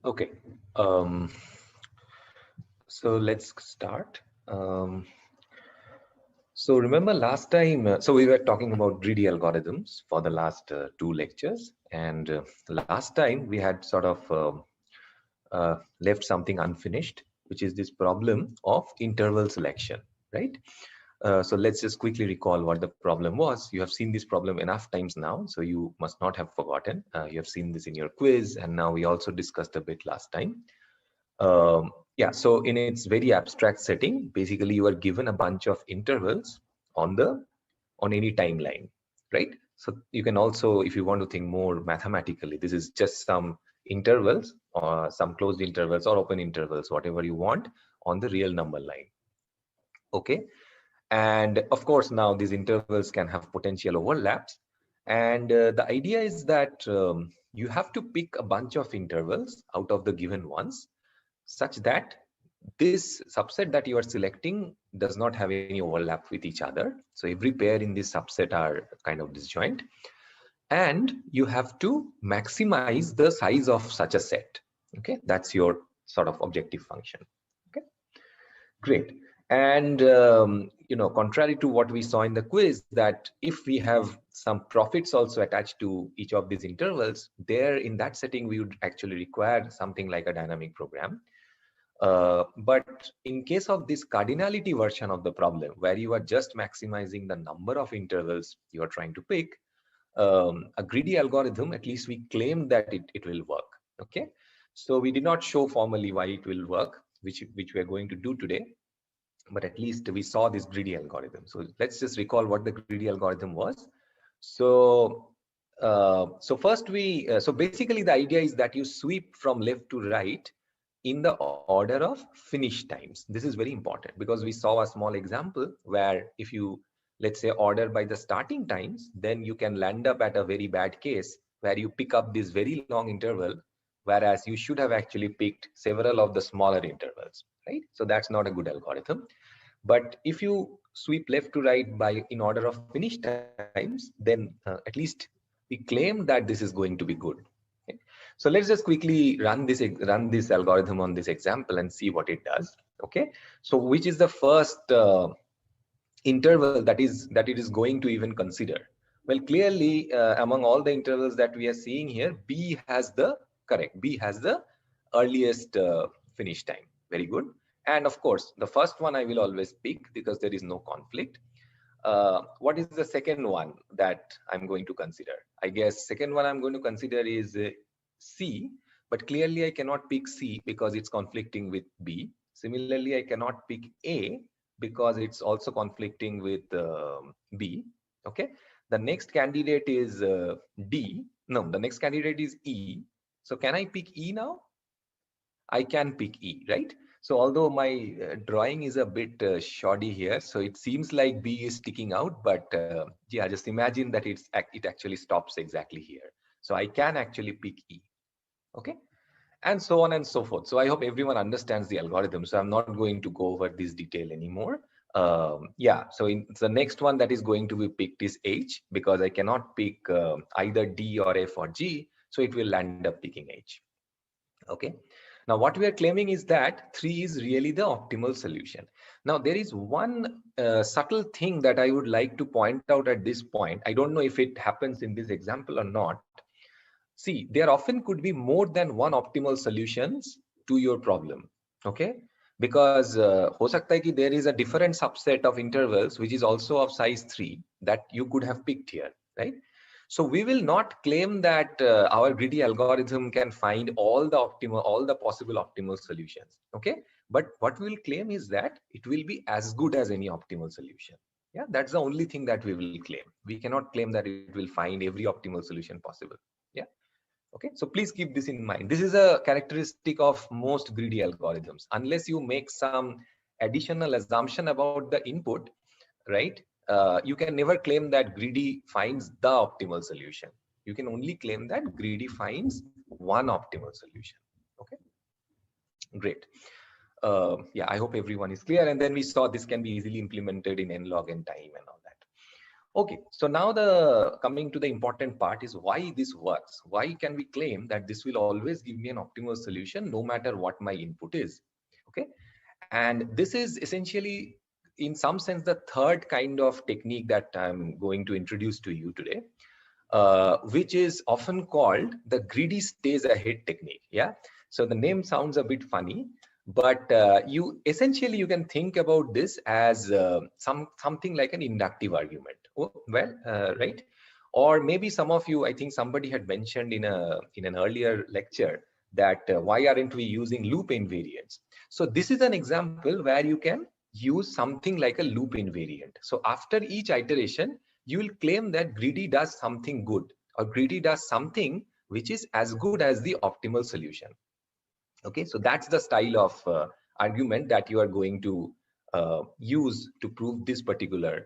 Okay, um, so let's start. So remember last time, so we were talking about greedy algorithms for the last two lectures, and last time we had sort of left something unfinished, which is this problem of interval selection, right? So let's just quickly recall what the problem was. You have seen this problem enough times now, so you must not have forgotten. You have seen this in your quiz, and now we also discussed a bit last time. Yeah, so in its very abstract setting, basically you are given a bunch of intervals on any timeline, right? So you can also, if you want to think more mathematically, this is just some intervals or some closed intervals or open intervals, whatever you want, on the real number line. Okay, and of course now these intervals can have potential overlaps, and the idea is that you have to pick a bunch of intervals out of the given ones such that this subset that you are selecting does not have any overlap with each other. So every pair in this subset are kind of disjoint, and you have to maximize the size of such a set. Okay, that's your sort of objective function. Okay, great. And contrary to what we saw in the quiz, that if we have some profits also attached to each of these intervals, there in that setting we would actually require something like a dynamic program. But in case of this cardinality version of the problem, where you are just maximizing the number of intervals you are trying to pick, a greedy algorithm, at least we claim that it will work. Okay, so we did not show formally why it will work, which we are going to do today, but at least we saw this greedy algorithm. So let's just recall what the greedy algorithm was. So so basically the idea is that you sweep from left to right in the order of finish times. This is very important because we saw a small example where if you, let's say, order by the starting times, then you can land up at a very bad case where you pick up this very long interval, whereas you should have actually picked several of the smaller intervals, right? So that's not a good algorithm. But if you sweep left to right by in order of finish times, then at least we claim that this is going to be good. Okay? So let's just quickly run this algorithm on this example and see what it does. Okay, so which is the first interval that it is going to even consider? Well, clearly among all the intervals that we are seeing here, B has the earliest finish time. Very good. And of course, the first one I will always pick because there is no conflict. What is the second one that I'm going to consider? I guess second one I'm going to consider is C, but clearly I cannot pick C because it's conflicting with B. Similarly, I cannot pick A because it's also conflicting with B. Okay, the next candidate is D. No, the next candidate is E. So can I pick E now? I can pick E, right? So although my drawing is a bit shoddy here, so it seems like B is sticking out, but yeah, just imagine that it actually stops exactly here. So I can actually pick E, okay? And so on and so forth. So I hope everyone understands the algorithm. So I'm not going to go over this detail anymore. Yeah, so the next one that is going to be picked is H because I cannot pick either D or F or G. So it will end up picking H. Okay. Now, what we are claiming is that 3 is really the optimal solution. Now, there is one subtle thing that I would like to point out at this point. I don't know if it happens in this example or not. See, there often could be more than one optimal solutions to your problem. Okay. Because ho sakta hai ki there is a different subset of intervals which is also of size 3 that you could have picked here, right? So we will not claim that our greedy algorithm can find all the possible optimal solutions. Okay, but what we will claim is that it will be as good as any optimal solution. Yeah, that's the only thing that we will claim. We cannot claim that it will find every optimal solution possible. Yeah. Okay, so please keep this in mind. This is a characteristic of most greedy algorithms. Unless you make some additional assumption about the input, right? You can never claim that greedy finds the optimal solution. You can only claim that greedy finds one optimal solution. Okay, great. Yeah, I hope everyone is clear. And then we saw this can be easily implemented in n log n time and all that. Okay, so now the coming to the important part is why this works. Why can we claim that this will always give me an optimal solution no matter what my input is? Okay, and this is essentially, in some sense, the third kind of technique that I'm going to introduce to you today, which is often called the greedy stays ahead technique. Yeah, so the name sounds a bit funny, but you essentially you can think about this as something like an inductive argument. Oh, well, right? Or maybe some of you, I think somebody had mentioned in an earlier lecture that why aren't we using loop invariants? So this is an example where you can use something like a loop invariant. So after each iteration, you will claim that greedy does something good, or greedy does something which is as good as the optimal solution. Okay, so that's the style of argument that you are going to use to prove this particular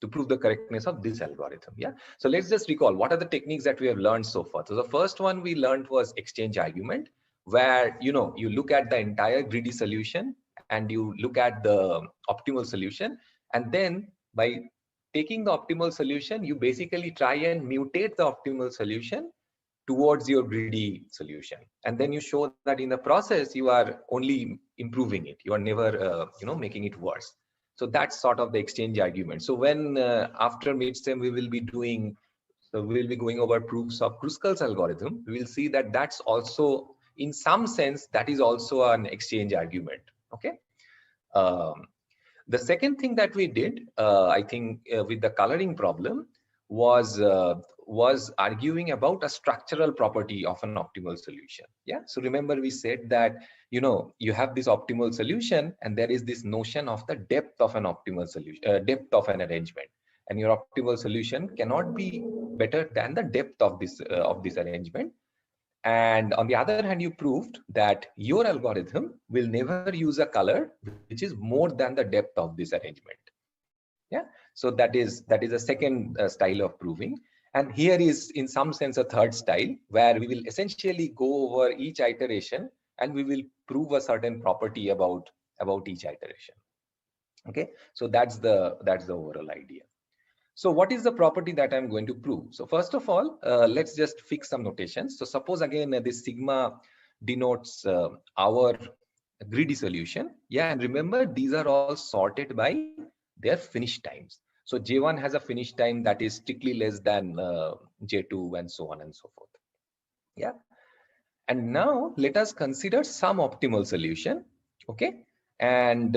to prove the correctness of this algorithm. Yeah, so let's just recall what are the techniques that we have learned so far. So the first one we learned was exchange argument, where you look at the entire greedy solution and you look at the optimal solution, and then by taking the optimal solution, you basically try and mutate the optimal solution towards your greedy solution, and then you show that in the process you are only improving it, you are never making it worse. So that's sort of the exchange argument. So when after midstem we will be doing, so we will be going over proofs of Kruskal's algorithm, we will see that that's also, in some sense, that is also an exchange argument. Okay, um, the second thing that we did, I think, with the coloring problem was arguing about a structural property of an optimal solution. Yeah. So remember we said that, you have this optimal solution and there is this notion of the depth of an optimal solution, depth of an arrangement. And your optimal solution cannot be better than the depth of this arrangement. And on the other hand, you proved that your algorithm will never use a color which is more than the depth of this arrangement. Yeah. So that is a second style of proving. And here is, in some sense, a third style where we will essentially go over each iteration and we will prove a certain property about each iteration. Okay. So that's the overall idea. So what is the property that I'm going to prove? So first of all, let's just fix some notations. So suppose again, this sigma denotes our greedy solution. Yeah, and remember, these are all sorted by their finish times. So J1 has a finish time that is strictly less than J2 and so on and so forth. Yeah. And now let us consider some optimal solution. Okay. And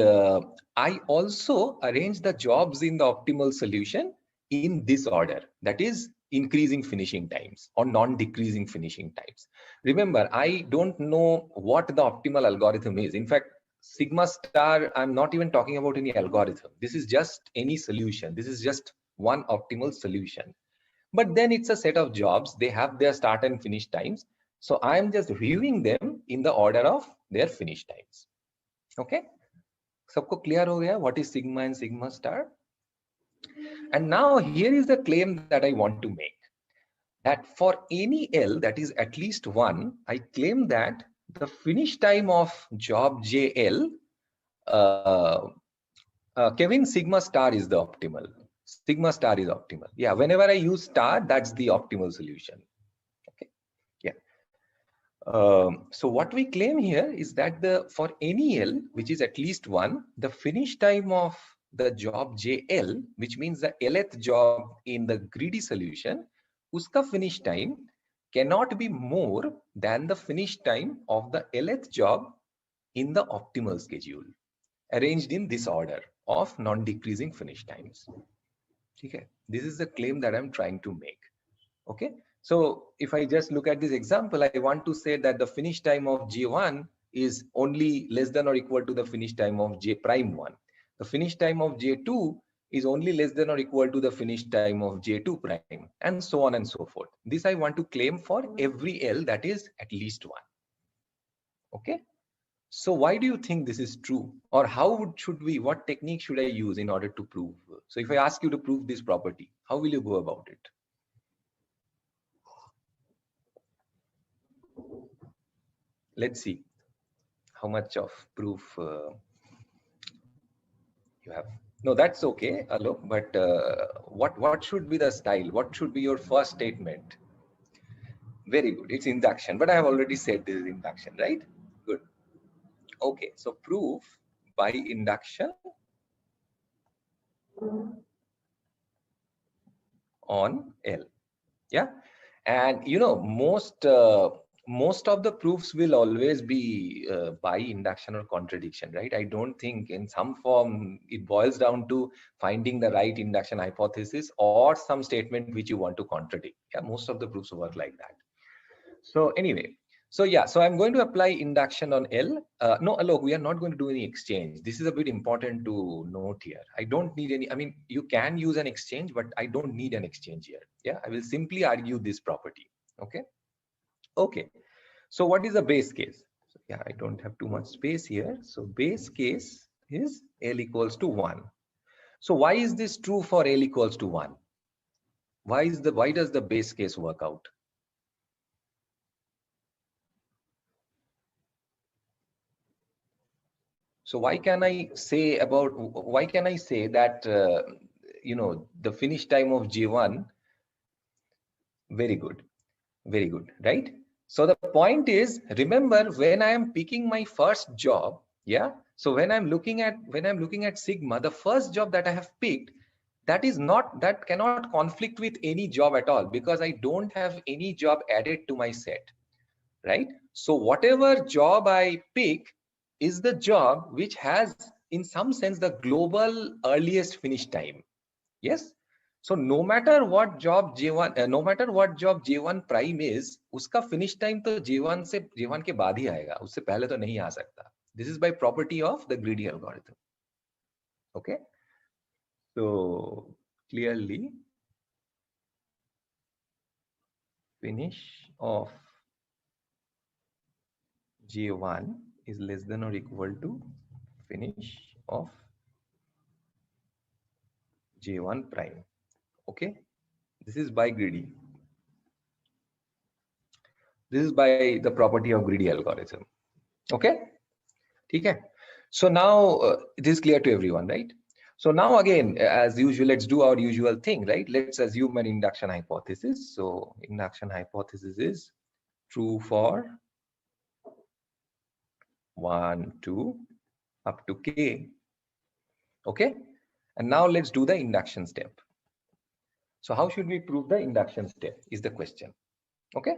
I also arrange the jobs in the optimal solution in this order, that is increasing finishing times or non-decreasing finishing times. Remember, I don't know what the optimal algorithm is. In fact, sigma star, I'm not even talking about any algorithm. This is just any solution. This is just one optimal solution. But then it's a set of jobs. They have their start and finish times. So I'm just reviewing them in the order of their finish times. Okay. सबको clear हो गया what is sigma and sigma star? And now here is the claim that I want to make, that for any L that is at least 1, I claim that the finish time of job JL, Kevin, sigma star is the optimal. Sigma star is optimal. Yeah, whenever I use star, that's the optimal solution. Okay. Yeah. So what we claim here is that for any L which is at least 1, the finish time of the job JL, which means the Lth job in the greedy solution, uska finish time cannot be more than the finish time of the Lth job in the optimal schedule, arranged in this order of non-decreasing finish times. Okay, this is the claim that I'm trying to make. Okay, so if I just look at this example, I want to say that the finish time of J1 is only less than or equal to the finish time of J prime 1. The finish time of J2 is only less than or equal to the finish time of J2 prime, and so on and so forth. This I want to claim for every L that is at least 1. Okay. So why do you think this is true? Or what technique should I use in order to prove? So if I ask you to prove this property, how will you go about it? Let's see how much of proof you have. No, that's okay, Alok. But what should be the style? What should be your first statement? Very good. It's induction, but I have already said this is induction, right? Good. Okay. So proof by induction on L. Yeah. And most of the proofs will always be by induction or contradiction, right? I don't think in some form it boils down to finding the right induction hypothesis or some statement which you want to contradict. Yeah, most of the proofs work like that. So anyway, so yeah, so I'm going to apply induction on L. No, Alok, we are not going to do any exchange. This is a bit important to note here. I don't need any, I mean, you can use an exchange, but I don't need an exchange here. Yeah, I will simply argue this property. Okay. Okay. So what is the base case? So yeah, I don't have too much space here. So base case is L equals to 1. So why is this true for L equals to 1? Why does the base case work out? So why can I say that the finish time of J1? Very good, right? So the point is, remember, when I am picking my first job, yeah. So when I'm looking at sigma, the first job that I have picked, that cannot conflict with any job at all, because I don't have any job added to my set, right? So whatever job I pick is the job which has, in some sense, the global earliest finish time. Yes. So no matter what job J1 prime is, uska finish time to J1 के बाद ही आएगा, उससे पहले तो नहीं आ सकता. This is by property of the greedy algorithm. Okay. So clearly, finish of J1 is less than or equal to finish of J1 prime. Okay. This is by greedy. This is by the property of greedy algorithm. Okay. Okay. So now this is clear to everyone, right? So now again, as usual, let's do our usual thing, right? Let's assume an induction hypothesis. So induction hypothesis is true for 1, 2, up to k. Okay. And now let's do the induction step. So how should we prove the induction step is the question. Okay.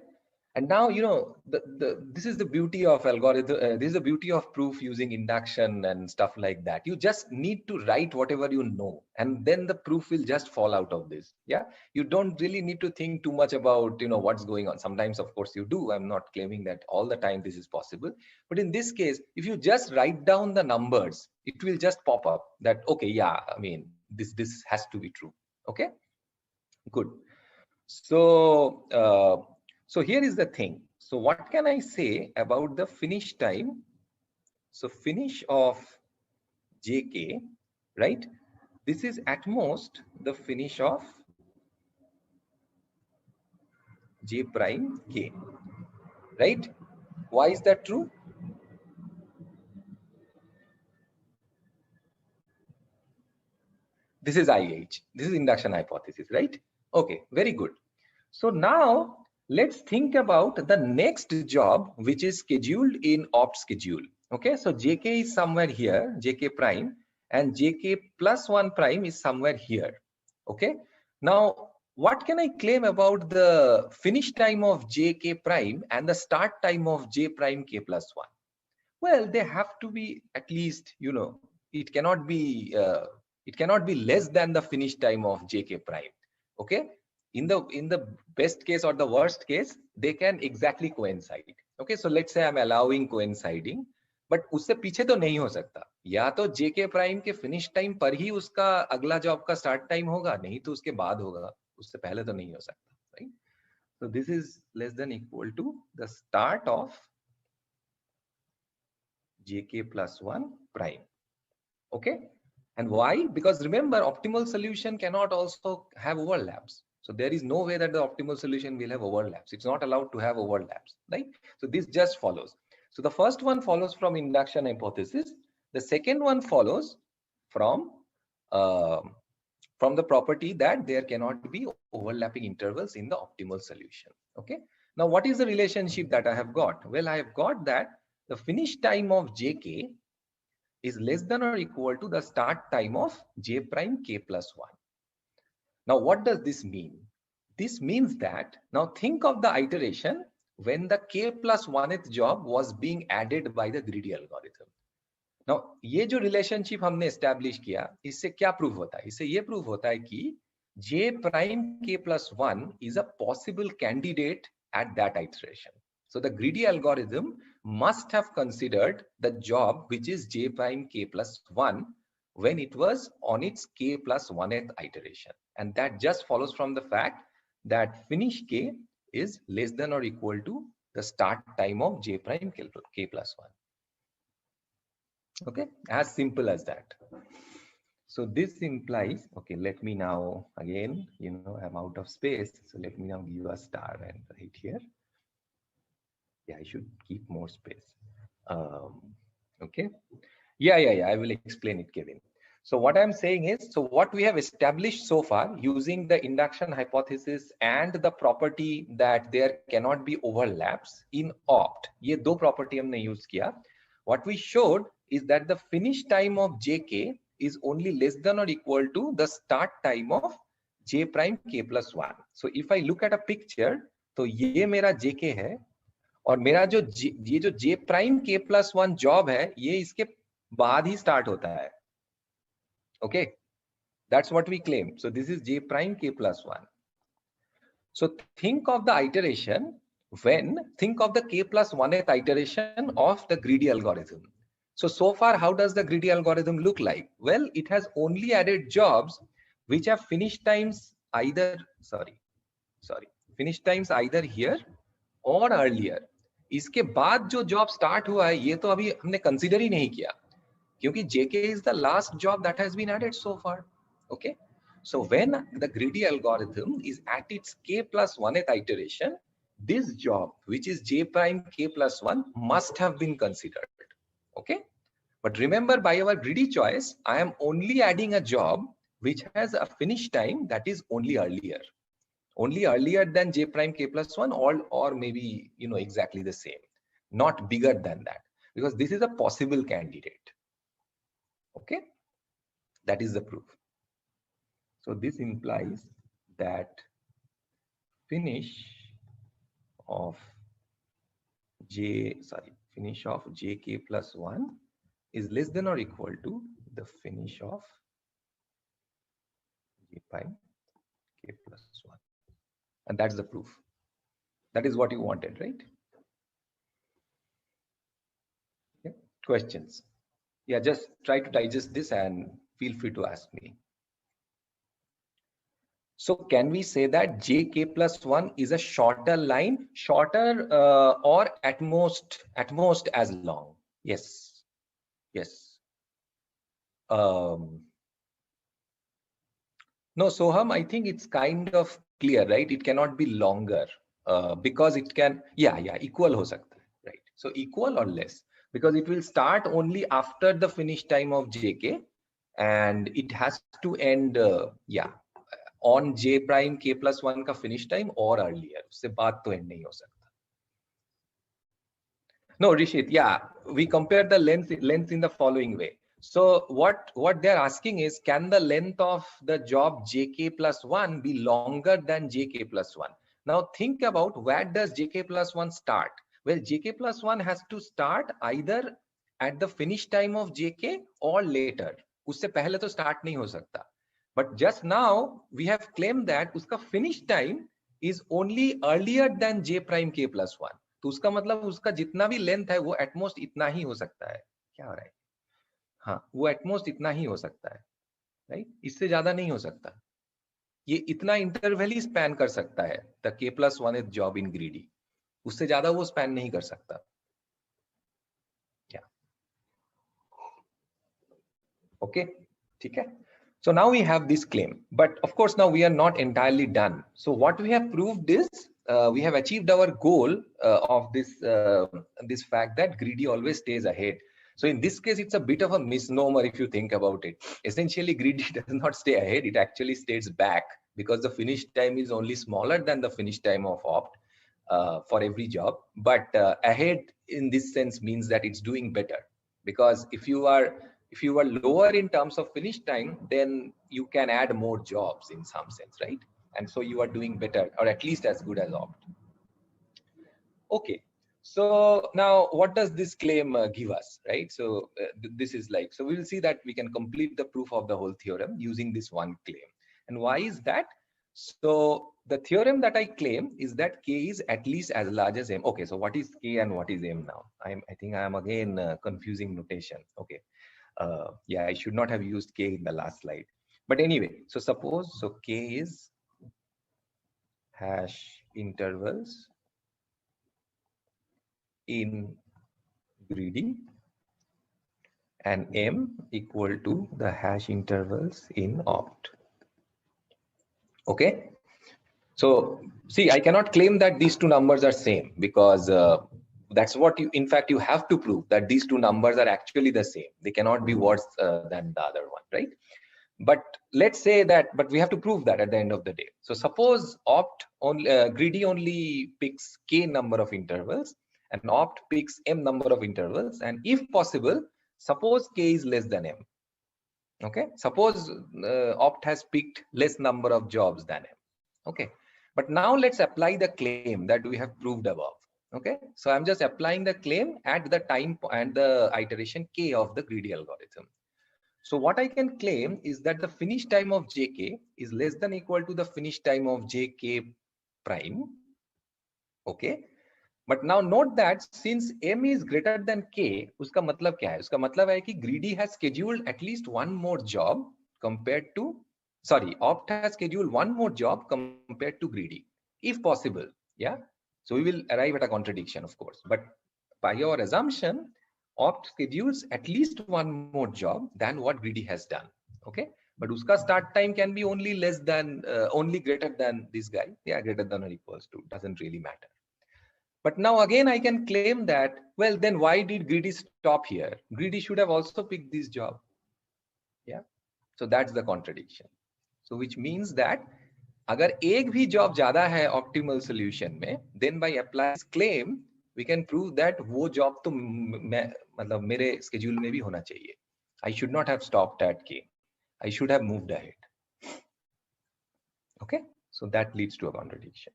And now, this is the beauty of algorithm. This is the beauty of proof using induction and stuff like that. You just need to write whatever you know, and then the proof will just fall out of this. Yeah, you don't really need to think too much about what's going on. Sometimes, of course, you do. I'm not claiming that all the time this is possible, but in this case, if you just write down the numbers, it will just pop up that okay, yeah, I mean this has to be true. Okay, good. So. So here is the thing. So what can I say about the finish time? So finish of JK, right? This is at most the finish of J prime K, right? Why is that true? This is IH. This is induction hypothesis, right? Okay, very good. So now let's think about the next job which is scheduled in opt schedule. Okay, so JK is somewhere here, JK prime, and JK plus 1 prime is somewhere here. Okay, now what can I claim about the finish time of JK prime and the start time of J prime K plus 1? Well, they have to be at least, it cannot be less than the finish time of JK prime. Okay, in the best case or the worst case, they can exactly coincide. Okay, so let's say I'm allowing coinciding, but उससे पीछे तो नहीं हो सकता. या तो JK prime के finish time पर ही उसका अगला job का start time होगा, नहीं तो उसके बाद होगा, उससे पहले तो नहीं हो सकता, right? So this is less than equal to the start of JK plus 1 prime. Okay, and why? Because remember, optimal solution cannot also have overlaps. So there is no way that the optimal solution will have overlaps. It's not allowed to have overlaps, right? So this just follows. So the first one follows from induction hypothesis. The second one follows from from the property that there cannot be overlapping intervals in the optimal solution. Okay. Now, what is the relationship that I have got? Well, I have got that the finish time of jk is less than or equal to the start time of j prime k plus 1. Now, what does this mean? This means that now think of the iteration when the k plus 1th job was being added by the greedy algorithm. Now, ये जो relationship हमने establish किया, इससे क्या prove होता है? इससे ये prove होता है कि j prime k plus 1 is a possible candidate at that iteration. So the greedy algorithm must have considered the job which is j prime k plus 1 when it was on its k plus 1th iteration. And that just follows from the fact that finish k is less than or equal to the start time of j prime k plus 1. Okay, as simple as that. So this implies, okay, let me now again, I'm out of space. So let me now give a star and right here. Yeah, I should keep more space. Okay. Yeah. I will explain it, Kevin. So what I'm saying is, so what we have established so far using the induction hypothesis and the property that there cannot be overlaps in opt, ये दो property हमने use किया. What we showed is that the finish time of jk is only less than or equal to the start time of j prime k plus 1. So if I look at a picture, तो ये मेरा jk है और मेरा जो ये जो j prime k plus 1 job है, ये इसके बाद ही start होता है. Okay, that's what we claim. So this is j prime k plus 1. So think of the iteration think of the k plus 1th iteration of the greedy algorithm. So far, how does the greedy algorithm look like? Well, it has only added jobs which have finish times either, finish times either here or earlier. इसके बाद जो job start हुआ है, ये तो अभी हमने consider ही नहीं किया, क्योंकि jk is the last job that has been added so far. Okay. So when the greedy algorithm is at its k plus 1th iteration, this job, which is j prime k plus 1, must have been considered. Okay. But remember, by our greedy choice, I am only adding a job which has a finish time that is only earlier than j prime k plus 1, or maybe, exactly the same, not bigger than that, because this is a possible candidate. Okay. That is the proof. So this implies that finish of jk plus 1 is less than or equal to the finish of j prime k plus 1. And that's the proof. That is what you wanted, right? Okay. Questions? Yeah, just try to digest this and feel free to ask me. So can we say that jk plus 1 is a shorter line, or at most as long? Yes. No, Soham, I think it's kind of clear, right? It cannot be longer because it can, equal ho sakta hai, right? So equal or less, because it will start only after the finish time of jk and it has to end, on j prime k plus 1 का finish time or earlier. उससे बाद तो end नहीं हो सकता. No, Rishit, we compare the length in the following way. So what they're asking is, can the length of the job jk plus 1 be longer than jk plus 1? Now think about, where does jk plus 1 start? Well, jk plus 1 has to start either at the finish time of jk or later. उससे पहले तो start नहीं हो सकता. But just now we have claimed that uska finish time is only earlier than j prime k plus 1. तो उसका मतलब उसका जितना भी लेंथ है वो एटमोस्ट इतना ही हो सकता है. क्या हो रहा है? हाँ, वो एटमोस्ट इतना ही हो सकता है, राइट? इससे ज्यादा नहीं हो सकता. ये इतना इंटरवल ही स्पैन कर सकता है, the k plus 1th job in greedy. उससे ज्यादा वो स्पैन नहीं कर सकता. ओके, ठीक है. So now we have this claim, but of course now we are not entirely done. So what we have proved is we have achieved our goal of this fact that greedy always stays ahead. So in this case, it's a bit of a misnomer if you think about it. Essentially, greedy does not stay ahead. It actually stays back because the finish time is only smaller than the finish time of opt for every job. But ahead in this sense means that it's doing better, because if you are lower in terms of finish time, then you can add more jobs in some sense, right? And so you are doing better, or at least as good as opt. Okay, so now what does this claim give us, right? So this is like, so we will see that we can complete the proof of the whole theorem using this one claim. And why is that? So the theorem that I claim is that K is at least as large as M. Okay, so what is K and what is M now? I think I am again confusing notation. Okay, yeah, I should not have used K in the last slide. But anyway, so suppose, so K is hash intervals in greedy and M equal to the hash intervals in opt. Okay, so see, I cannot claim that these two numbers are same, because that's what you, in fact, you have to prove that these two numbers are actually the same. They cannot be worse than the other one, right? But let's say that, but we have to prove that at the end of the day. So suppose opt only, greedy only picks K number of intervals and opt picks M number of intervals, and if possible, suppose K is less than M. Okay, suppose opt has picked less number of jobs than M. Okay, but now let's apply the claim that we have proved above. Okay, so I'm just applying the claim at the time and the iteration K of the greedy algorithm. So what I can claim is that the finish time of Jk is less than equal to the finish time of Jk prime. Okay, but now note that since M is greater than K, uska matlab kya hai? Uska matlab hai ki greedy has scheduled at least one more job compared to, sorry, opt has scheduled one more job compared to greedy, if possible. Yeah, so we will arrive at a contradiction, of course, but by your assumption, opt schedules at least one more job than what greedy has done. Okay, but uska start time can be only less than, only greater than this guy. Yeah, greater than or equals to, doesn't really matter. But now again, I can claim that, well, then why did greedy stop here? Greedy should have also picked this job. Yeah, so that's the contradiction. So which means that अगर एक भी job ज़्यादा है optimal solution में, then by applying this claim, we can prove that वो job तो मतलब मेरे schedule में भी होना चाहिए. I should not have stopped at K. I should have moved ahead. Okay, so that leads to a contradiction.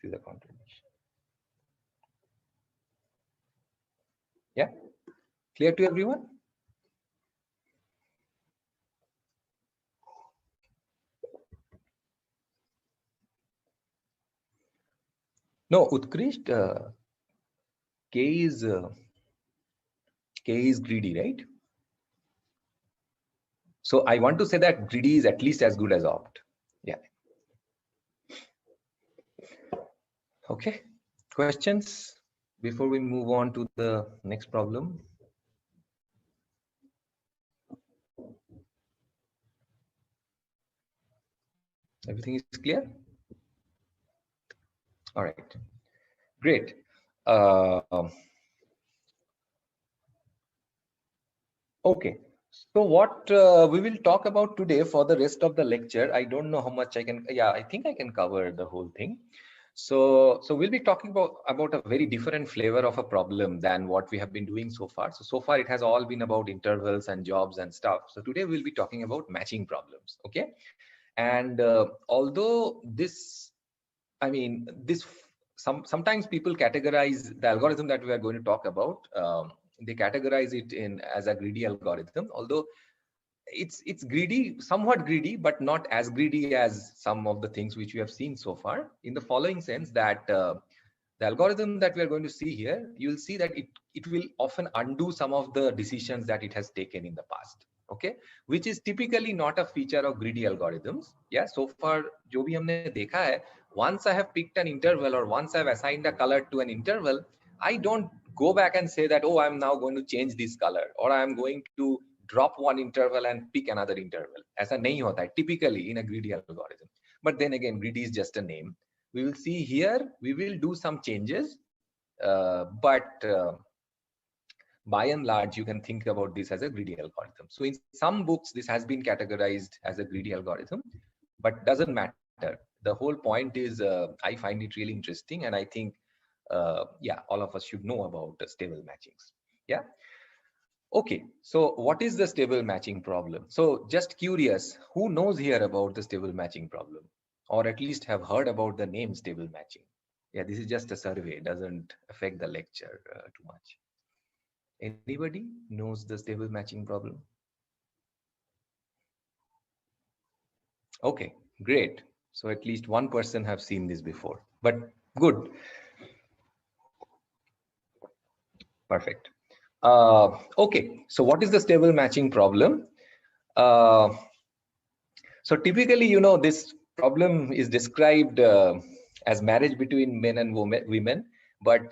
This is a contradiction. Yeah, clear to everyone? No, Utkrisht, K is greedy, right? So I want to say that greedy is at least as good as opt. Yeah. Okay. Questions before we move on to the next problem? Everything is clear? All right. Great. Okay. So what we will talk about today for the rest of the lecture, I don't know how much I can, yeah, I think I can cover the whole thing. So we'll be talking about a very different flavor of a problem than what we have been doing so far. So far it has all been about intervals and jobs and stuff. So today we'll be talking about matching problems. Okay. And although this, I mean, this sometimes people categorize the algorithm that we are going to talk about. They categorize it in as a greedy algorithm, although it's greedy, somewhat greedy, but not as greedy as some of the things which we have seen so far, in the following sense that the algorithm that we are going to see here, you'll see that it will often undo some of the decisions that it has taken in the past. Okay, which is typically not a feature of greedy algorithms. Yeah, so far jo bhi humne dekha hai, once I have picked an interval or once I've assigned a color to an interval, I don't go back and say that, oh, I'm now going to change this color, or I'm going to drop one interval and pick another interval. Aisa nahi hota hai typically in a greedy algorithm. But then again, greedy is just a name. We will see here, we will do some changes, but by and large, you can think about this as a greedy algorithm. So in some books, this has been categorized as a greedy algorithm, but doesn't matter. The whole point is, I find it really interesting, and I think, yeah, all of us should know about the stable matchings. Yeah. Okay, so what is the stable matching problem? So just curious, who knows here about the stable matching problem, or at least have heard about the name stable matching? Yeah, this is just a survey, doesn't affect the lecture too much. Anybody knows the stable matching problem? Okay, great. So at least one person have seen this before, but good. Perfect. Okay, so what is the stable matching problem? Uh, so typically, this problem is described as marriage between men and women, but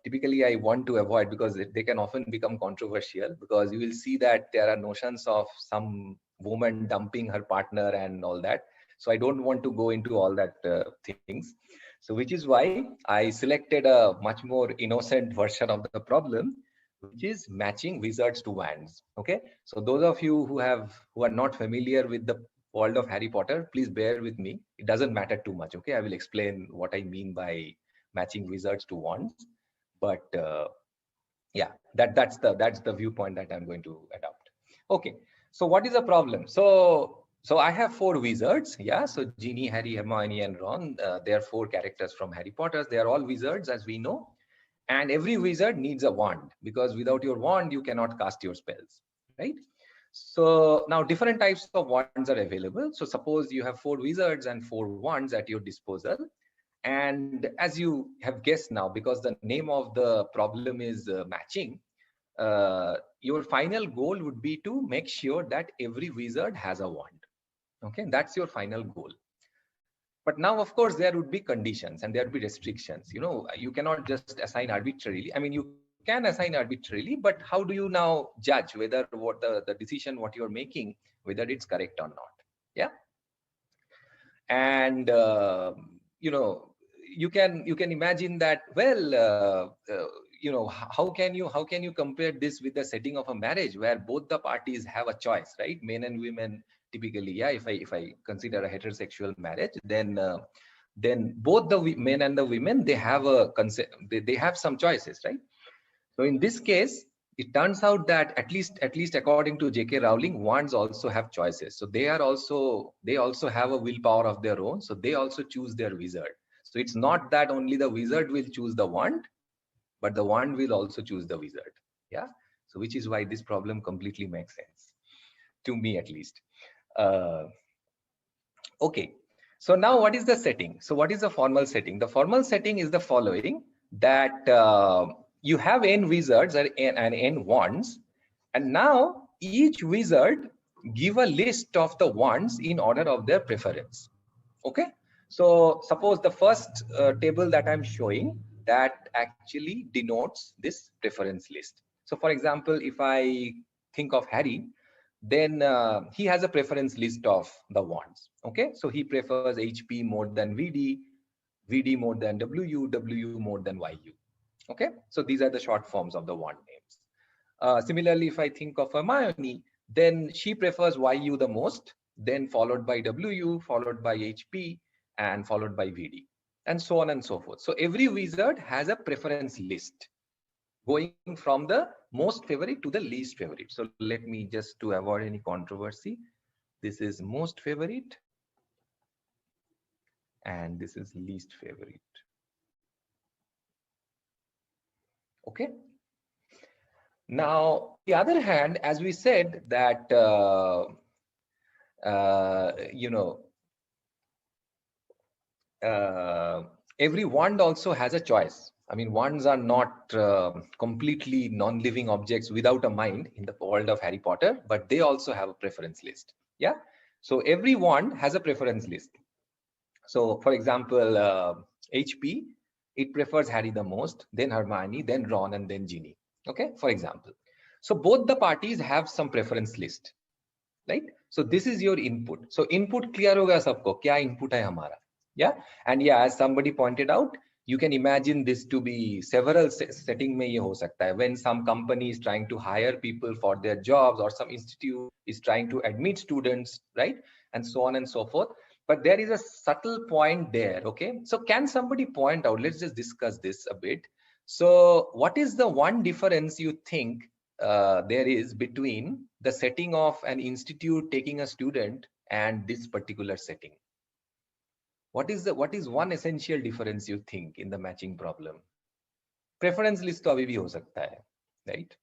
typically I want to avoid, because they can often become controversial, because you will see that there are notions of some woman dumping her partner and all that. So I don't want to go into all that things. So which is why I selected a much more innocent version of the problem, which is matching wizards to wands. Okay, so those of you who are not familiar with the world of Harry Potter, please bear with me. It doesn't matter too much. Okay, I will explain what I mean by matching wizards to wands. But yeah, that's the viewpoint that I'm going to adopt. Okay, so what is the problem? So I have 4 wizards. Yeah, so Ginny, Harry, Hermione, and Ron. They are 4 characters from Harry Potter. They are all wizards, as we know. And every wizard needs a wand, because without your wand, you cannot cast your spells, right? So now different types of wands are available. So suppose you have 4 wizards and 4 wands at your disposal. And as you have guessed now, because the name of the problem is matching, your final goal would be to make sure that every wizard has a wand. Okay, that's your final goal. But now, of course, there would be conditions and there would be restrictions. You cannot just assign arbitrarily. I mean, you can assign arbitrarily, but how do you now judge whether what the decision what you're making, whether it's correct or not? Yeah. And you can imagine that, well, how can you compare this with the setting of a marriage where both the parties have a choice, right? Men and women typically. Yeah, if I consider a heterosexual marriage, then both the men and the women, they have they have some choices, right? So in this case, it turns out that at least according to J.K. Rowling, wands also have choices. So they also have a willpower of their own. So they also choose their wizard. So it's not that only the wizard will choose the wand, but the wand will also choose the wizard. Yeah. So which is why this problem completely makes sense to me, at least. Okay. So now what is the setting? So what is the formal setting? The formal setting is the following, that you have n wizards and n wands, and now each wizard give a list of the wands in order of their preference. Okay, so suppose the first table that I'm showing, that actually denotes this preference list. So for example, if I think of Harry, then he has a preference list of the wands. Okay, so he prefers HP more than VD, VD more than WU, WU more than YU. Okay, so these are the short forms of the wand names. Similarly, if I think of Hermione, then she prefers YU the most, then followed by WU, followed by HP, and followed by VD, and so on and so forth. So every wizard has a preference list going from the most favorite to the least favorite. So let me just, to avoid any controversy, this is most favorite and this is least favorite. Okay. Now, on the other hand, as we said that, every wand also has a choice. I mean, wands are not completely non-living objects without a mind in the world of Harry Potter, but they also have a preference list. Yeah. So every wand has a preference list. So for example, HP, it prefers Harry the most, then Hermione, then Ron, and then Ginny. Okay, for example. So both the parties have some preference list, right? So this is your input. So input clear hoga sabko, kya input hai hamara? Yeah. And yeah, as somebody pointed out, You can imagine this to be several setting mein ye ho sakta hai. When some company is trying to hire people for their jobs, or some institute is trying to admit students, right? And so on and so forth. But there is a subtle point there, okay? So can somebody point out, let's just discuss this a bit. So what is the one difference you think there is between the setting of an institute taking a student and this particular setting? What is one essential difference you think in the matching problem? Preference list तो अभी भी हो सकता है, right?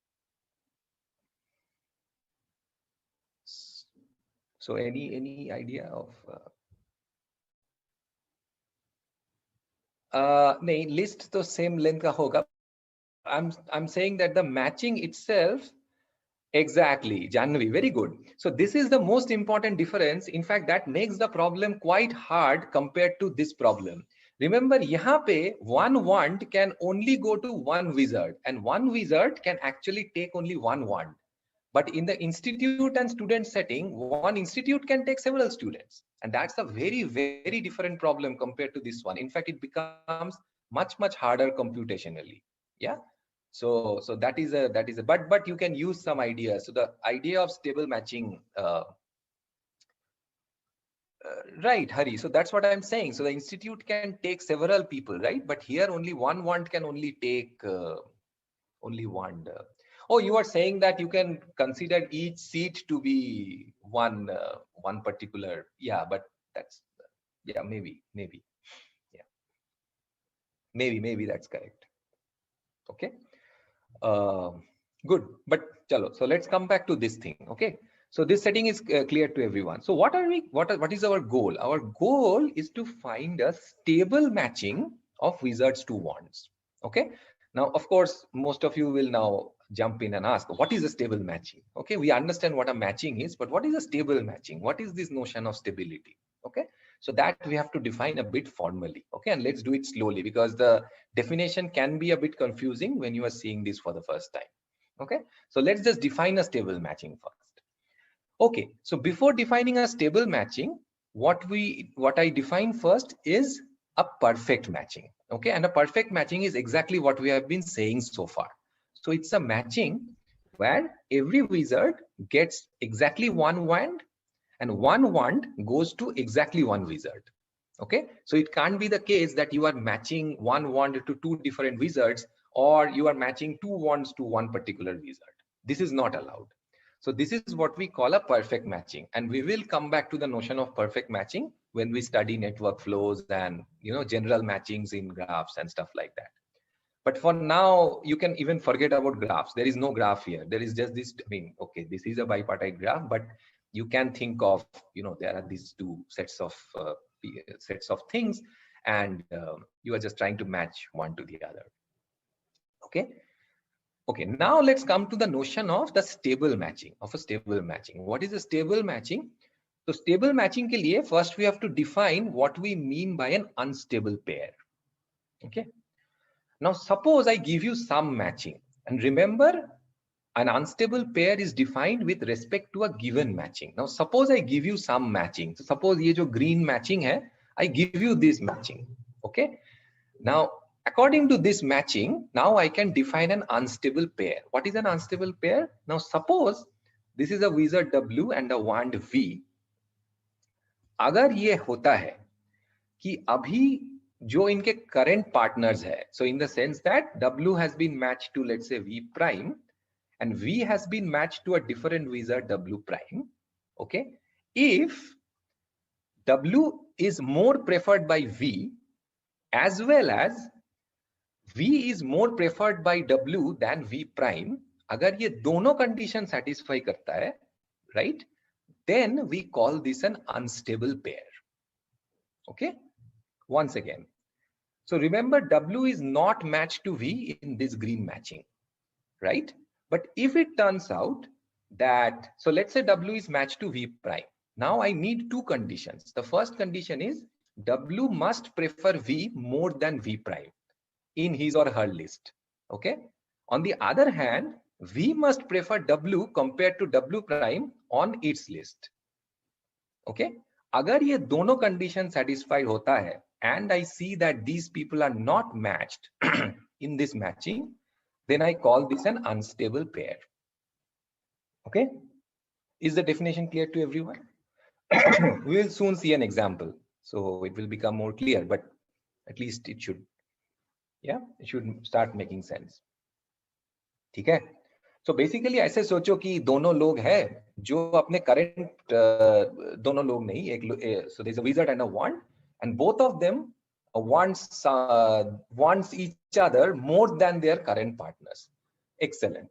So any idea of नहीं, list तो same length का होगा. I'm saying that the matching itself. Exactly, Janvi, very good. So this is the most important difference. In fact, that makes the problem quite hard compared to this problem. Remember, यहाँ पे one wand can only go to one wizard, and one wizard can actually take only one wand. But in the institute and student setting, one institute can take several students. And that's a very, very different problem compared to this one. In fact, it becomes much, much harder computationally. Yeah. So that is a but you can use some ideas. So the idea of stable matching, right, Hari. So that's what I'm saying. So the institute can take several people, right? But here only one wand can only take only one. Oh, you are saying that you can consider each seat to be one particular. Yeah, but that's yeah, maybe yeah, maybe that's correct. Okay. Good, but chalo. So let's come back to this thing. Okay. So this setting is clear to everyone. So what is our goal? Our goal is to find a stable matching of wizards to wands. Okay. Now, of course, most of you will now jump in and ask, what is a stable matching? Okay. We understand what a matching is, but what is a stable matching? What is this notion of stability? Okay. So that we have to define a bit formally. Okay. And let's do it slowly, because the definition can be a bit confusing when you are seeing this for the first time. Okay. So let's just define a stable matching first. Okay, so before defining a stable matching, what I define first is a perfect matching. Okay, and a perfect matching is exactly what we have been saying so far. So it's a matching where every wizard gets exactly one wand, and one wand goes to exactly one wizard. Okay, so it can't be the case that you are matching one wand to two different wizards, or you are matching two wands to one particular wizard. This is not allowed. So this is what we call a perfect matching, and we will come back to the notion of perfect matching when we study network flows and general matchings in graphs and stuff like that. But for now, you can even forget about graphs. There is no graph here. There is just this. I mean, okay, this is a bipartite graph, but you can think of there are these two sets of things, and you are just trying to match one to the other. Okay. Okay, now let's come to the notion of the stable matching, of a stable matching. What is a stable matching? So stable matching ke liye, first we have to define what we mean by an unstable pair. Okay. Now suppose I give you some matching, and remember, an unstable pair is defined with respect to a given matching. Now suppose I give you some matching. So suppose ye jo green matching hai, I give you this matching. Okay. Now, according to this matching, now I can define an unstable pair. What is an unstable pair? Now, suppose this is a wizard W and a wand V. अगर ये होता है कि अभी जो इनके current partners है, so in the sense that W has been matched to, let's say, V prime, and V has been matched to a different wizard W prime. Okay, if W is more preferred by V, as well as V is more preferred by W than V prime, अगर ये दोनों condition satisfy करता है, right? Then we call this an unstable pair. Okay. Once again, so remember, W is not matched to V in this green matching, right? But if it turns out that, so let's say W is matched to V prime. Now I need two conditions. The first condition is W must prefer V more than V prime in his or her list. Okay. On the other hand, V must prefer W compared to W prime on its list. Okay. अगर ये दोनों condition satisfied होता है and I see that these people are not matched in this matching, then I call this an unstable pair. Okay, is the definition clear to everyone? We will soon see an example, so it will become more clear, but at least it should, yeah, it should start making sense. ठीक है? So basically ऐसे सोचो कि दोनों लोग हैं जो अपने current दोनों लोग नहीं, so there's a wizard and a wand, and both of them wants each other more than their current partners. Excellent.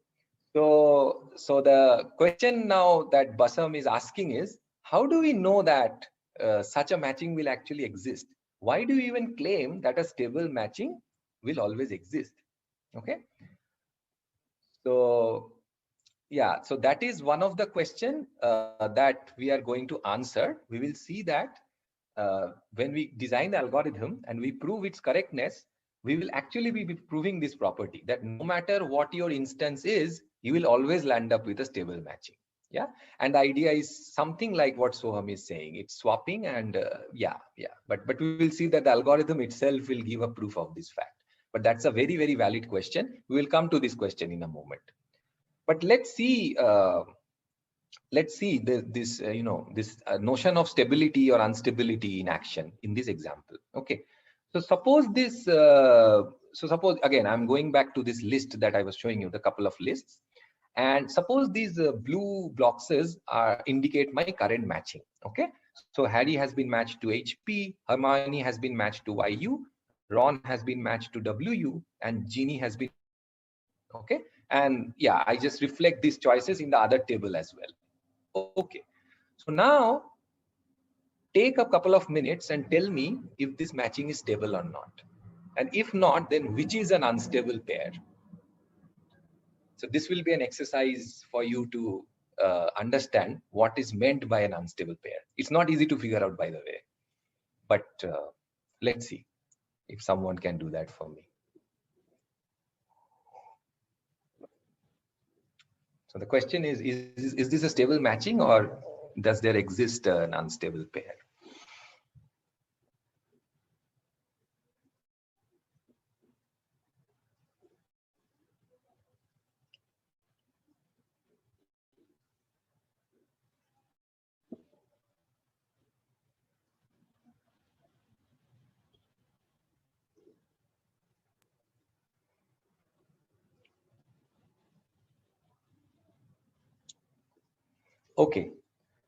So the question now that Basam is asking is, how do we know that such a matching will actually exist? Why do you even claim that a stable matching will always exist? Okay. So yeah, so that is one of the question that we are going to answer. We will see that when we design the algorithm and we prove its correctness, we will actually be proving this property that no matter what your instance is, you will always land up with a stable matching. Yeah, and the idea is something like what Soham is saying. It's swapping, and but we will see that the algorithm itself will give a proof of this fact. But that's a very, very valid question. We will come to this question in a moment. But let's see this notion of stability or instability in action in this example. Okay, so suppose this suppose again I'm going back to this list that I was showing you, the couple of lists, and suppose these blue boxes indicate my current matching. Okay, so Harry has been matched to HP, Hermione has been matched to YU, Ron has been matched to WU, and Ginny has been. Okay, and yeah, I just reflect these choices in the other table as well. Okay, so now take a couple of minutes and tell me if this matching is stable or not, and if not, then which is an unstable pair. So this will be an exercise for you to understand what is meant by an unstable pair. It's not easy to figure out, by the way, but let's see if someone can do that for me. So the question is this a stable matching, or does there exist an unstable pair?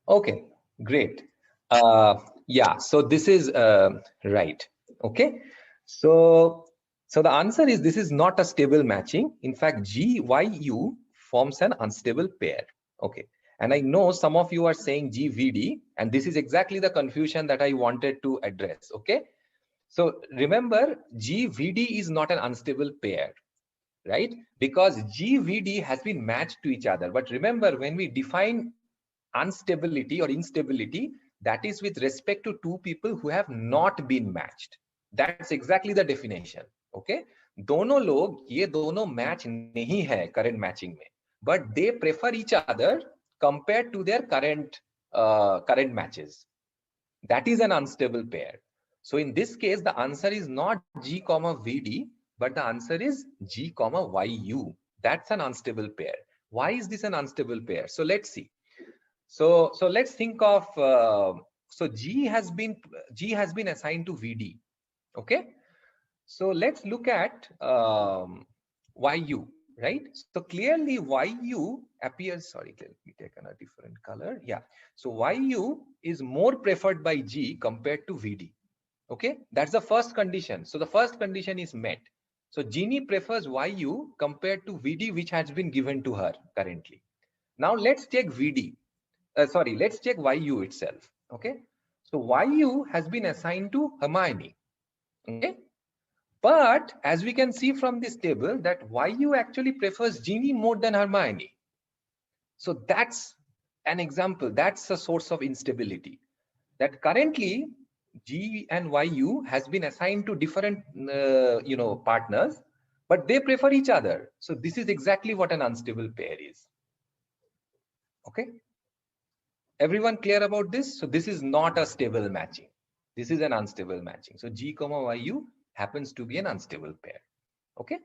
Okay, great. Yeah, so this is right. Okay, so the answer is this is not a stable matching. In fact, GYU forms an unstable pair. Okay, and I know some of you are saying GVD, and this is exactly the confusion that I wanted to address. Okay, so remember, GVD is not an unstable pair, right? Because GVD has been matched to each other. But remember, when we define instability, that is with respect to two people who have not been matched. That's exactly the definition. Okay, दोनों लोग ये दोनों match नहीं है current matching में, but they prefer each other compared to their current matches. That is an unstable pair. So in this case, the answer is not G comma VD, but the answer is G comma YU. That's an unstable pair. Why is this an unstable pair? So let's see. So let's think of so G has been assigned to VD. Okay, so let's look at YU, right? So clearly YU appears, sorry, let me take a different color. Yeah, so YU is more preferred by G compared to VD. Okay, that's the first condition. So the first condition is met. So Ginny prefers YU compared to VD, which has been given to her currently. Now let's check VD. Let's check YU itself. Okay, so YU has been assigned to Hermione. Okay, but as we can see from this table that YU actually prefers Ginny more than Hermione. So that's an example. That's a source of instability. That currently G and YU has been assigned to different partners, but they prefer each other. So this is exactly what an unstable pair is. Okay. Everyone clear about this? So this is not a stable matching. This is an unstable matching. So G comma YU happens to be an unstable pair. Okay.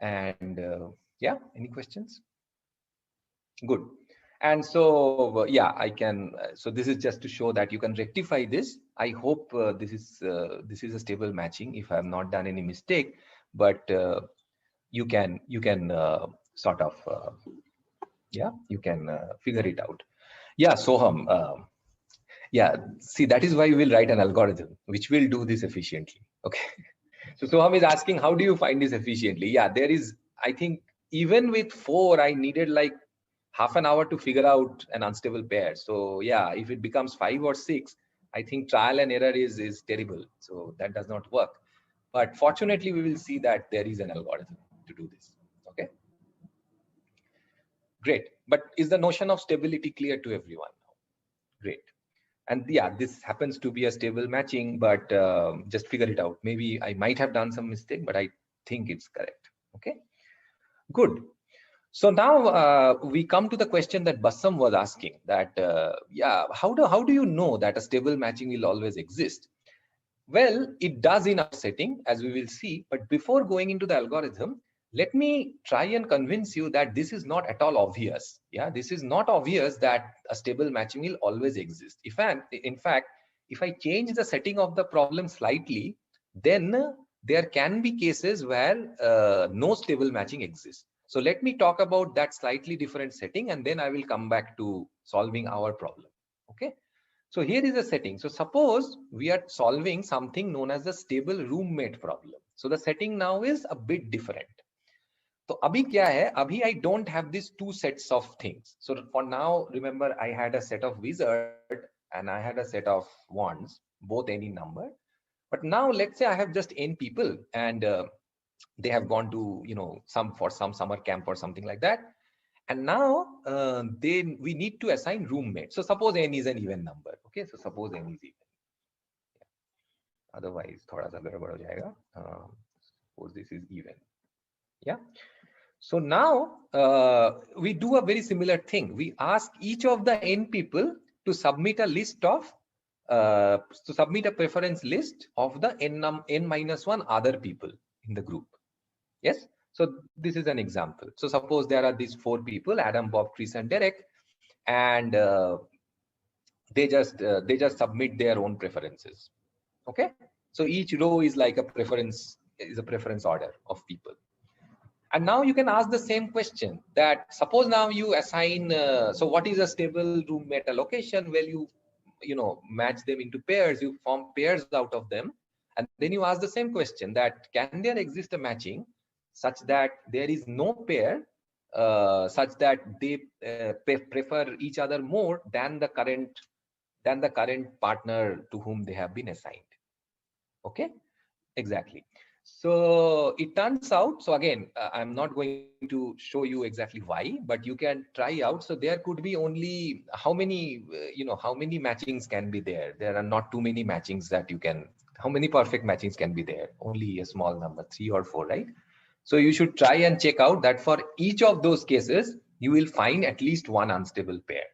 And yeah, any questions? Good. And so yeah, I can. So this is just to show that you can rectify this. I hope this is a stable matching if I have not done any mistake. But you can sort of yeah, you can figure it out. Yeah, Soham. Yeah, see, that is why we will write an algorithm which will do this efficiently. Okay. So Soham is asking, how do you find this efficiently? Yeah, there is, I think, even with 4, I needed like half an hour to figure out an unstable pair. So yeah, if it becomes 5 or 6, I think trial and error is terrible. So that does not work. But fortunately, we will see that there is an algorithm to do this. Okay. Great. But is the notion of stability clear to everyone now? Great. And yeah, this happens to be a stable matching, but just figure it out. Maybe I might have done some mistake, but I think it's correct. Okay, good. So now we come to the question that Bassam was asking, that yeah, how do you know that a stable matching will always exist? Well, it does in our setting, as we will see. But before going into the algorithm, let me try and convince you that this is not at all obvious. Yeah, this is not obvious that a stable matching will always exist. In fact, if I change the setting of the problem slightly, then there can be cases where no stable matching exists. So let me talk about that slightly different setting, and then I will come back to solving our problem. Okay. So here is a setting. So suppose we are solving something known as the stable roommate problem. So the setting now is a bit different. So abhi kya hai? Abhi I don't have these two sets of things. So for now, remember I had a set of wizard and I had a set of wands, both any number. But now let's say I have just n people and they have gone to, some summer camp or something like that. And now we need to assign roommates. So suppose n is an even number. Okay, so suppose n is even. Otherwise, thoda sa gadbad ho jayega. Suppose this is even. Yeah. So now we do a very similar thing. We ask each of the n people to submit a list of to submit a preference list of the n-1 other people in the group. Yes. So this is an example. So suppose there are these 4 people, Adam, Bob, Chris, and Derek, and they just submit their own preferences. Okay. So each row is like a preference order of people. And now you can ask the same question, that suppose now you assign, so what is a stable roommate allocation? Well, you match them into pairs, you form pairs out of them. And then you ask the same question, that can there exist a matching such that there is no pair such that they prefer each other more than the current partner to whom they have been assigned. Okay, exactly. So it turns out, so again, I'm not going to show you exactly why, but you can try out. So there could be only how many, how many matchings can be there? There are not too many matchings that you can, how many perfect matchings can be there? Only a small number, 3 or 4, right? So you should try and check out that for each of those cases, you will find at least one unstable pair.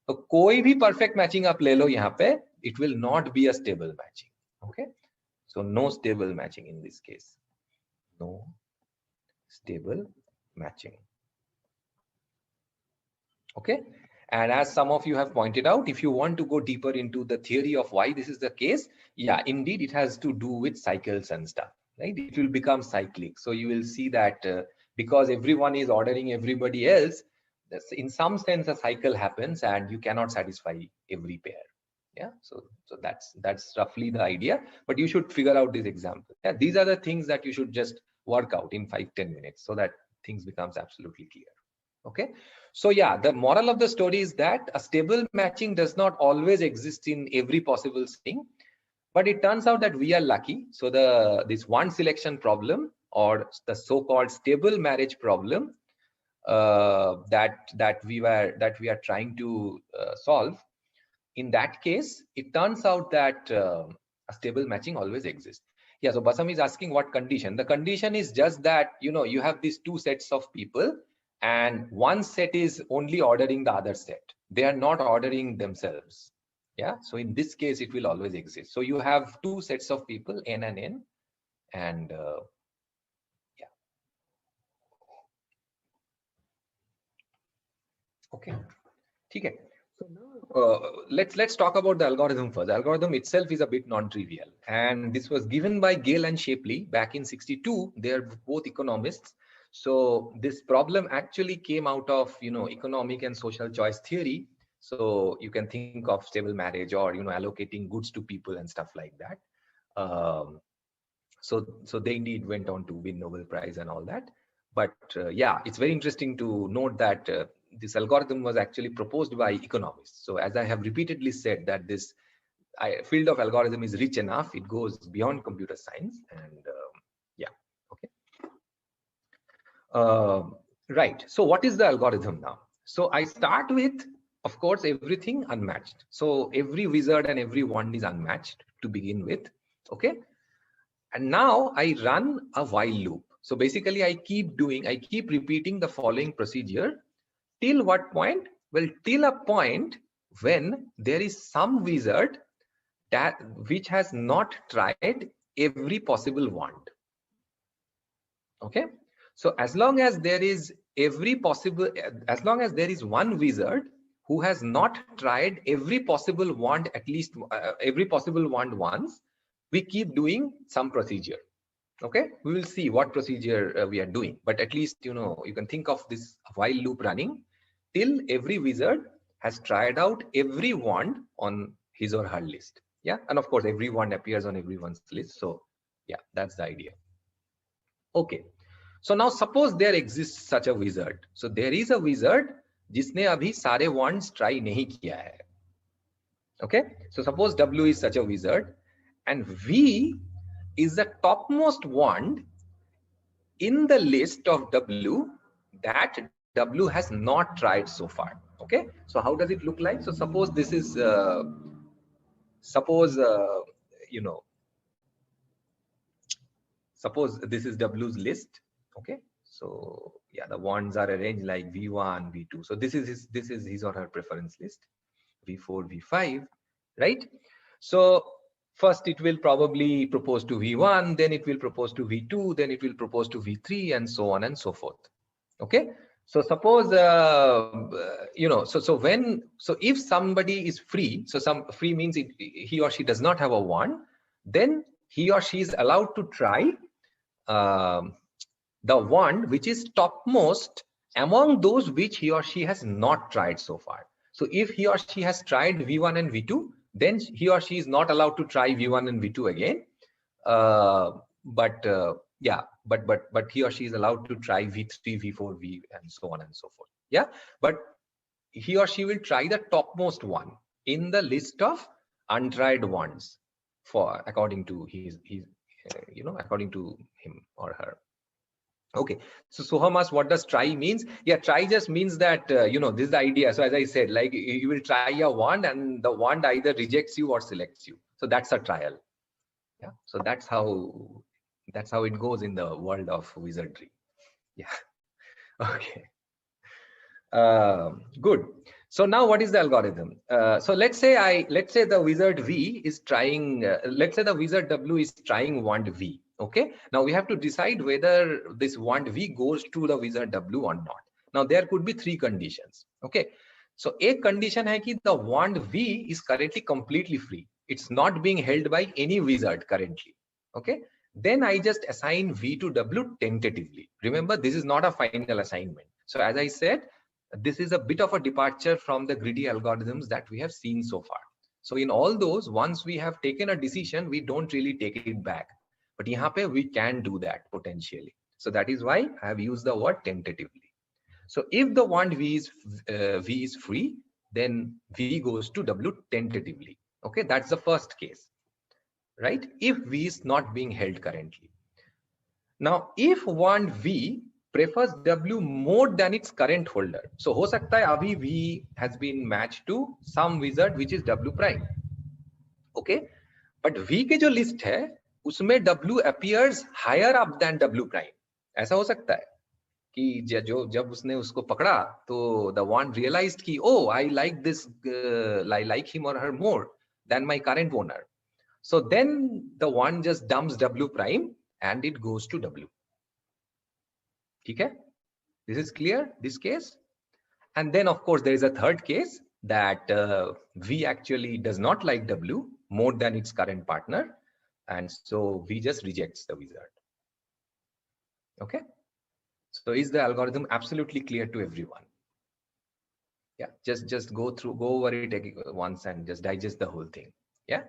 So koi bhi perfect matching aap le lo yahan pe, it will not be a stable matching. Okay. So no stable matching in this case. No stable matching. Okay. And as some of you have pointed out, if you want to go deeper into the theory of why this is the case, yeah, indeed, it has to do with cycles and stuff, right? It will become cyclic. So you will see that because everyone is ordering everybody else, in some sense, a cycle happens and you cannot satisfy every pair. Yeah, so that's roughly the idea, but you should figure out this example. Yeah, these are the things that you should just work out in 5-10 minutes so that things becomes absolutely clear. Okay, so yeah, the moral of the story is that a stable matching does not always exist in every possible setting, but it turns out that we are lucky. So this one selection problem, or the so-called stable marriage problem that we are trying to solve, in that case, it turns out that a stable matching always exists. Yeah, so Basam is asking what condition. The condition is just that, you have these 2 sets of people and one set is only ordering the other set. they are not ordering themselves. Yeah, so in this case it will always exist. So you have two sets of people, n and n, and yeah. Okay, okay. So now let's talk about the algorithm first. The algorithm itself is a bit non-trivial, and this was given by Gale and Shapley back in '62. They are both economists. So this problem actually came out of economic and social choice theory. So you can think of stable marriage or allocating goods to people and stuff like that. Um, so they indeed went on to win Nobel Prize and all that. But yeah, it's very interesting to note that this algorithm was actually proposed by economists. So as I have repeatedly said, that this field of algorithm is rich enough, it goes beyond computer science. And yeah, okay. Right, so what is the algorithm now? So I start with, of course, everything unmatched. So every wizard and every wand is unmatched to begin with, okay? And now I run a while loop. So basically I keep repeating the following procedure till what point? Well, till a point when there is some wizard which has not tried every possible wand. Okay. So as long as there is one wizard who has not tried every possible wand, at least every possible wand once, we keep doing some procedure. Okay, we will see what procedure we are doing, but at least you can think of this while loop running till every wizard has tried out every wand on his or her list. Yeah, and of course every wand appears on everyone's list. So yeah, that's the idea. Okay, so now suppose there exists such a wizard. So there is a wizard जिसने अभी सारे wands try नहीं किया है. Okay, so suppose W is such a wizard and V is the topmost wand in the list of W that W has not tried so far. Okay, so how does it look like? So suppose this is suppose this is W's list. Okay, so yeah, the wands are arranged like V1, V2. So this is his or her preference list, V4, V5, right? So first it will probably propose to V1, then it will propose to V2, then it will propose to V3, and so on and so forth. Okay, so suppose so if somebody is free, so free means he or she does not have a wand, then he or she is allowed to try the wand which is topmost among those which he or she has not tried so far. So if he or she has tried V1 and V2, then he or she is not allowed to try V1 and V2 again. Yeah, but he or she is allowed to try V3, V4, V, and so on and so forth. Yeah, but he or she will try the topmost one in the list of untried wands for according to his according to him or her. Okay, so Suhamas, what does try means? Yeah, try just means that this is the idea. So as I said, like you will try a wand and the wand either rejects you or selects you. So that's a trial. Yeah, so that's how it goes in the world of wizardry. Yeah. Okay. Good. So now what is the algorithm? So let's say the wizard V is trying, let's say the wizard W is trying wand V. Okay. Now we have to decide whether this wand V goes to the wizard W or not. Now there could be three conditions. Okay. So a condition hai ki the wand V is currently completely free. It's not being held by any wizard currently. Okay. Then I just assign V to W tentatively. Remember, this is not a final assignment. So as I said, this is a bit of a departure from the greedy algorithms that we have seen so far. So in all those, once we have taken a decision, we don't really take it back. But here we can do that potentially. So that is why I have used the word tentatively. So if the wand V is free, then V goes to W tentatively. Okay, that's the first case, right? If V is not being held currently. Now, if wand V prefers W more than its current holder, so ho sakta hai abhi V has been matched to some wizard which is W prime. Okay, but V के जो list है उसमें W appears higher up than W prime. ऐसा हो सकता है कि जब उसने उसको पकड़ा तो the wand realized कि oh I like this I like him or her more than my current owner. So then the wand just dumps W prime and it goes to W. ठीक है? This is clear, this case? And then of course there is a third case that V actually does not like W more than its current partner, and so V just rejects the wizard. Okay, so is the algorithm absolutely clear to everyone? Yeah, just go over it once and just digest the whole thing. Yeah.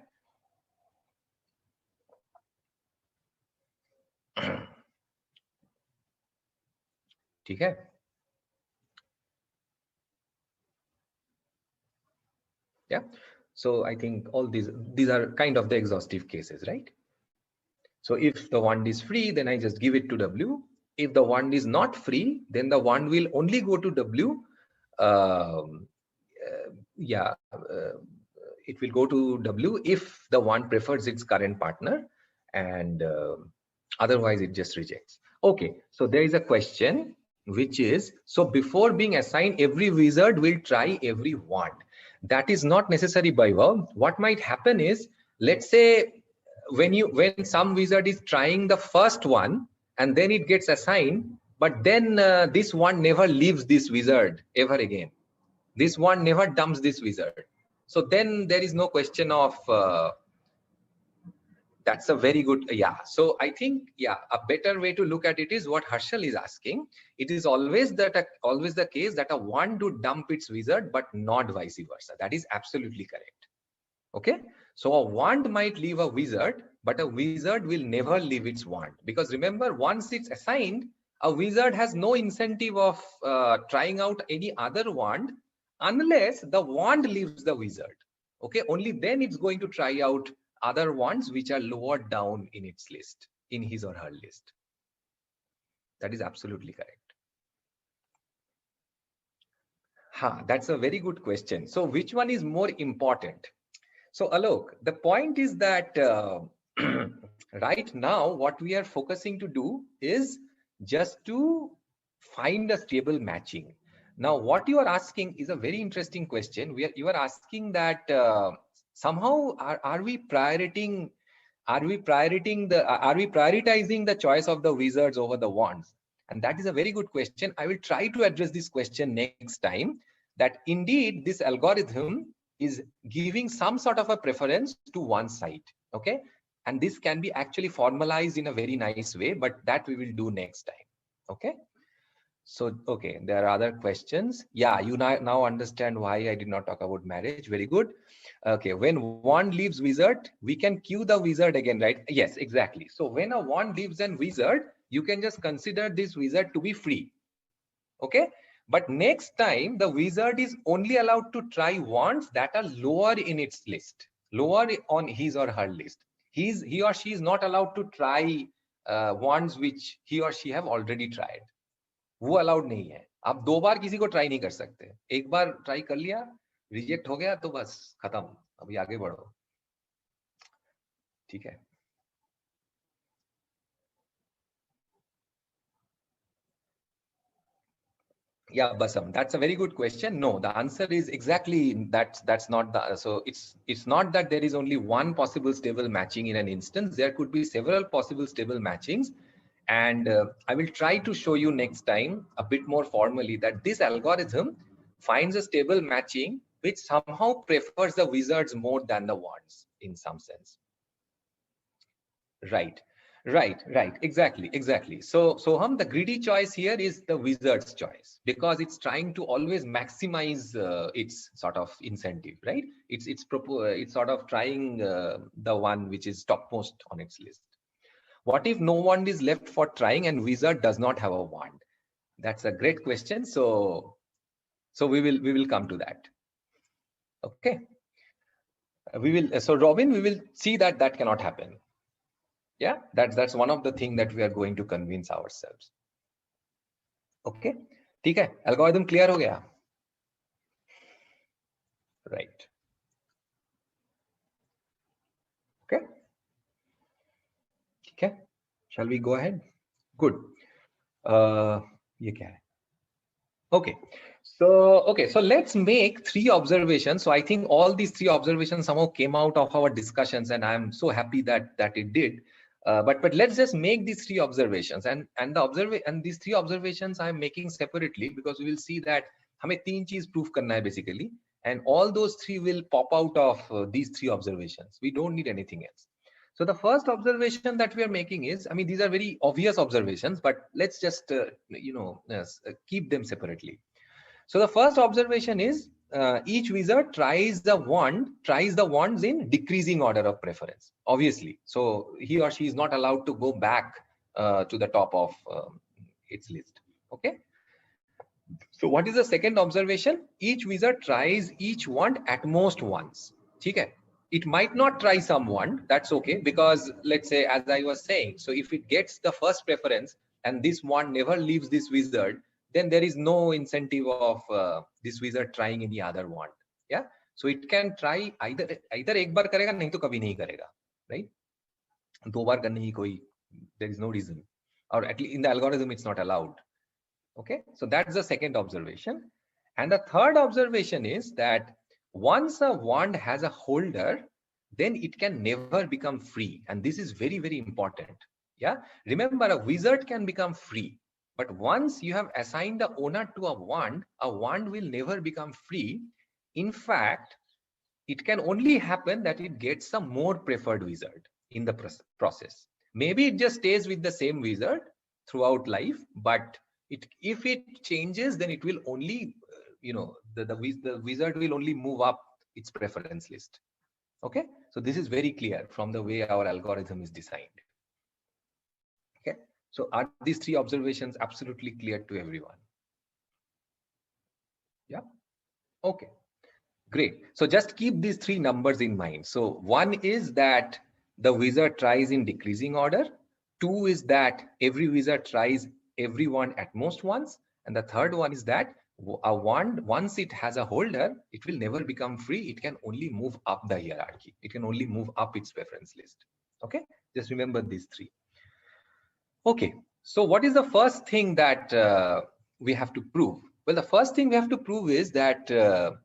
ठीक है? Yeah. So I think all these are kind of the exhaustive cases, right? So if the wand is free, then I just give it to W. If the wand is not free, then the wand will only go to W. Yeah, it will go to W if the wand prefers its current partner, and otherwise it just rejects. Okay, so there is a question which is, so before being assigned, every wizard will try every wand. That is not necessary, Vaibhav. What might happen is, let's say when some wizard is trying the first one and then it gets assigned, but then this one never leaves this wizard ever again. This one never dumps this wizard. So then there is no question of that's a very good, yeah. So I think, yeah, a better way to look at it is what Harshal is asking. It is always the case that a wand to dump its wizard, but not vice versa. That is absolutely correct. Okay, so a wand might leave a wizard, but a wizard will never leave its wand, because remember, once it's assigned, a wizard has no incentive of trying out any other wand unless the wand leaves the wizard. Okay, only then it's going to try out other wands which are lower down in its list, in his or her list. That is absolutely correct. That's a very good question. So which one is more important? So Alok, the point is that right now what we are focusing to do is just to find a stable matching. Now what you are asking is a very interesting question. You are asking that somehow are we prioritizing the choice of the wizards over the wands? And that is a very good question. I will try to address this question next time, that indeed this algorithm is giving some sort of a preference to one side. Okay, and this can be actually formalized in a very nice way, but that we will do next time. Okay, so okay, there are other questions. Yeah, you now understand why I did not talk about marriage. Very good. Okay, when wand leaves wizard, we can cue the wizard again, right? Yes, exactly. So when a wand leaves an wizard, you can just consider this wizard to be free. Okay, but next time the wizard is only allowed to try wands that are lower in its list, lower on his or her list. He or she is not allowed to try wands which he or she have already tried. वो allowed नहीं है. आप दो बार किसी को try नहीं कर सकते. एक बार ट्राई कर लिया, रिजेक्ट हो गया तो बस खत्म, अभी आगे बढ़ो. ठीक है. Yeah, Basam, that's a very good question. No, the answer is exactly that's not the, so it's not that there is only one possible stable matching in an instance. There could be several possible stable matchings, and I will try to show you next time a bit more formally that this algorithm finds a stable matching which somehow prefers the wizards more than the wands in some sense. Right. Right, exactly. So the greedy choice here is the wizard's choice, because it's trying to always maximize its sort of incentive, right? It's sort of trying the one which is topmost on its list. What if no wand is left for trying and wizard does not have a wand? That's a great question. So we will come to that. Okay. So Robin, we will see that cannot happen. Yeah, that's one of the things that we are going to convince ourselves. Okay, ठीक है, algorithm clear हो गया? Right. Okay. ठीक है, shall we go ahead? Good. ये क्या है? Okay. So let's make 3 observations. So I think all these 3 observations somehow came out of our discussions, and I'm so happy that it did. But let's just make these 3 observations, and these 3 observations I'm making separately because we will see that हमें 3 चीज prove करना है basically, and all those 3 will pop out of these 3 observations. We don't need anything else. So the first observation that we are making is, I mean, these are very obvious observations, but let's just keep them separately. So the first observation is each wizard tries the wands in decreasing order of preference, obviously. So he or she is not allowed to go back to the top of its list. Okay. So what is the second observation? Each wizard tries each wand at most once. Okay. It might not try some wand, that's okay, because let's say, as I was saying, so if it gets the first preference and this wand never leaves this wizard, then there is no incentive of this wizard trying any other wand. Yeah. So it can try either एक बार करेगा, नहीं तो कभी नहीं करेगा, right? दो बार करने की कोई, there is no reason, or at least in the algorithm it's not allowed. Okay, so that's the second observation. And the third observation is that once a wand has a holder, then it can never become free. And this is very, very important. Yeah, remember, a wizard can become free, but once you have assigned the owner to a wand will never become free. In fact, it can only happen that it gets a more preferred wizard in the process. Maybe it just stays with the same wizard throughout life, but if it changes, then it will only, the wizard will only move up its preference list. Okay, so this is very clear from the way our algorithm is designed. Okay, so are these 3 observations absolutely clear to everyone? Yeah. Okay, great. So just keep these 3 numbers in mind. So 1 is that the wizard tries in decreasing order. 2 is that every wizard tries every wand at most once. And the third one is that a wand, once it has a holder, it will never become free. It can only move up the hierarchy. It can only move up its preference list. Okay, just remember these 3. Okay, so what is the first thing that we have to prove? Well, the first thing we have to prove is that the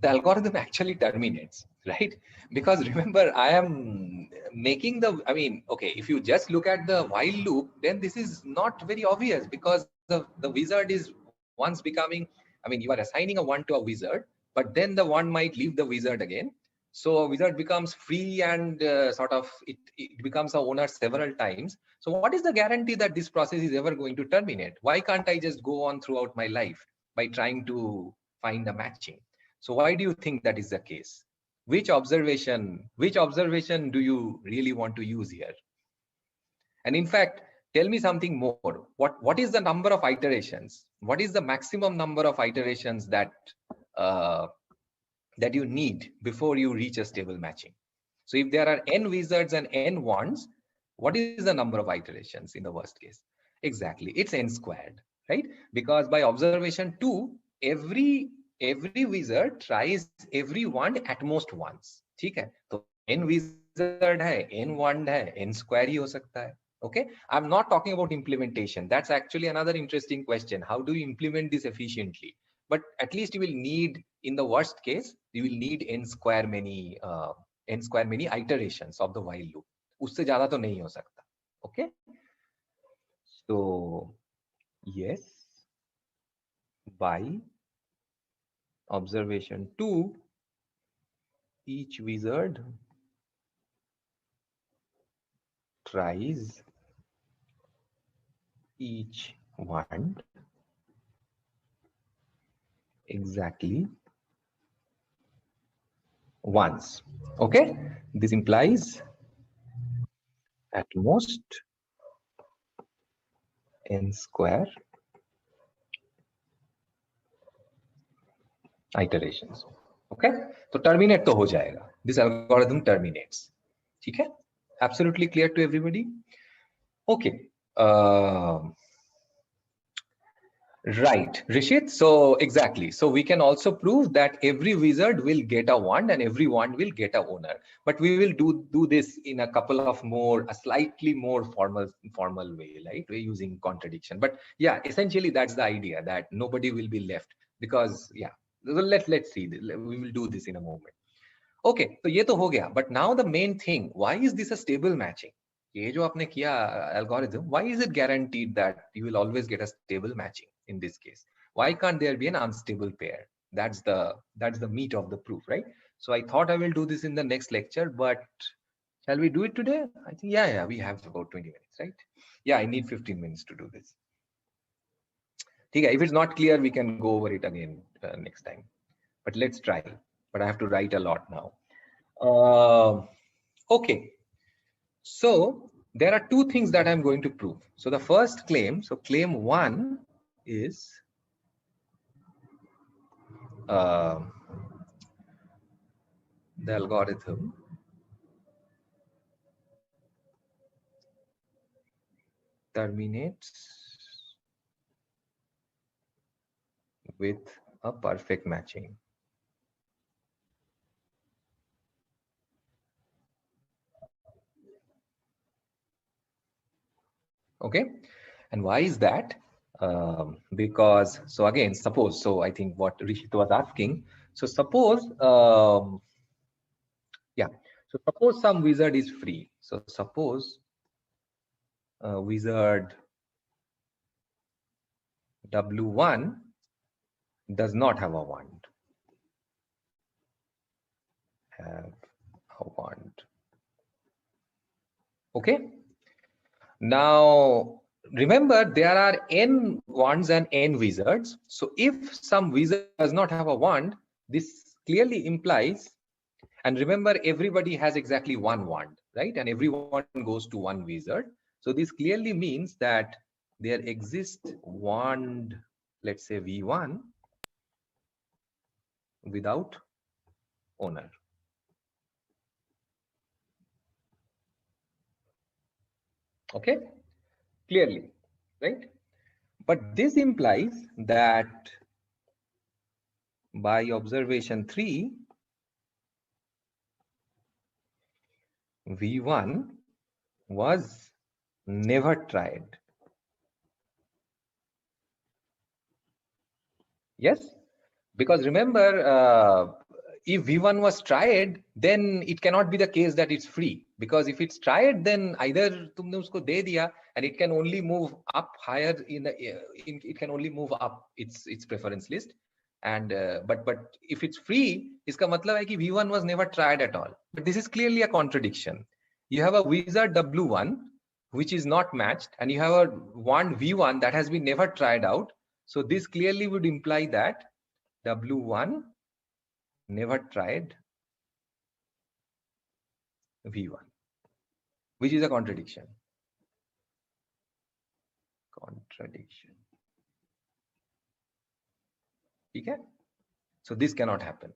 algorithm actually terminates, right? Because remember, I am making okay, if you just look at the while loop, then this is not very obvious, because the wizard is once becoming, you are assigning a wand to a wizard, but then the wand might leave the wizard again. So a wizard becomes free and it becomes a owner several times. So what is the guarantee that this process is ever going to terminate? Why can't I just go on throughout my life by trying to find a matching? So why do you think that is the case? Which observation do you really want to use here? And in fact, tell me something more. What is the number of iterations? What is the maximum number of iterations that that you need before you reach a stable matching? So if there are n wizards and n wands, what is the number of iterations in the worst case? Exactly, it's n squared, right? Because by observation 2, every wizard tries every wand at most once. ठीक है? तो n wizard है, n wand है, n square ही हो सकता है. Okay, I'm not talking about implementation. That's actually another interesting question. How do you implement this efficiently? But at least you will need, in the worst case, you will need n square many iterations of the while loop. उससे ज़्यादा तो नहीं हो सकता. Okay, so yes, by observation 2, each wizard tries each wand exactly once. Okay, this implies at most n square iterations. Okay, so terminate तो हो जाएगा. This algorithm terminates. ठीक है? Absolutely clear to everybody? Okay. Right, Rishit. So exactly. So we can also prove that every wizard will get a wand and every wand will get a owner. But we will do this in a couple of a slightly more formal way, right? We're using contradiction. But yeah, essentially that's the idea, that nobody will be left, because yeah. So let's see. We will do this in a moment. Okay, so ये तो हो गया. But now the main thing, why is this a stable matching? ये जो आपने किया algorithm, why is it guaranteed that you will always get a stable matching in this case? Why can't there be an unstable pair? That's the meat of the proof, right? So I thought I will do this in the next lecture, but shall we do it today? I think yeah, we have about 20 minutes, right? Yeah, I need 15 minutes to do this. Okay, if it's not clear, we can go over it again next time. But let's try. But I have to write a lot now. Okay, so there are two things that I'm going to prove. So the first claim, so claim 1 is the algorithm terminates with a perfect matching. Okay, and why is that? Because, so again, suppose, so I think what Rishit was asking, so suppose, yeah, so suppose some wizard is free. So suppose wizard W1 does not have a wand. Have a wand. Okay. Now, remember, there are n wands and n wizards. So if some wizard does not have a wand, this clearly implies, and remember, everybody has exactly one wand, right? And everyone goes to one wizard. So this clearly means that there exists wand, let's say V1, without owner. Okay, clearly, right? But this implies that by observation 3, V1 was never tried. Yes, because remember, if V1 was tried, then it cannot be the case that it's free. Because if it's tried, then either तुमने उसको दे दिया, and it can only move up higher it can only move up its preference list. And but if it's free, इसका मतलब है कि V1 was never tried at all. But this is clearly a contradiction. You have a wizard W1 which is not matched, and you have a wand V1 that has been never tried out. So this clearly would imply that W1 never tried V1, which is a contradiction. Okay? So this cannot happen.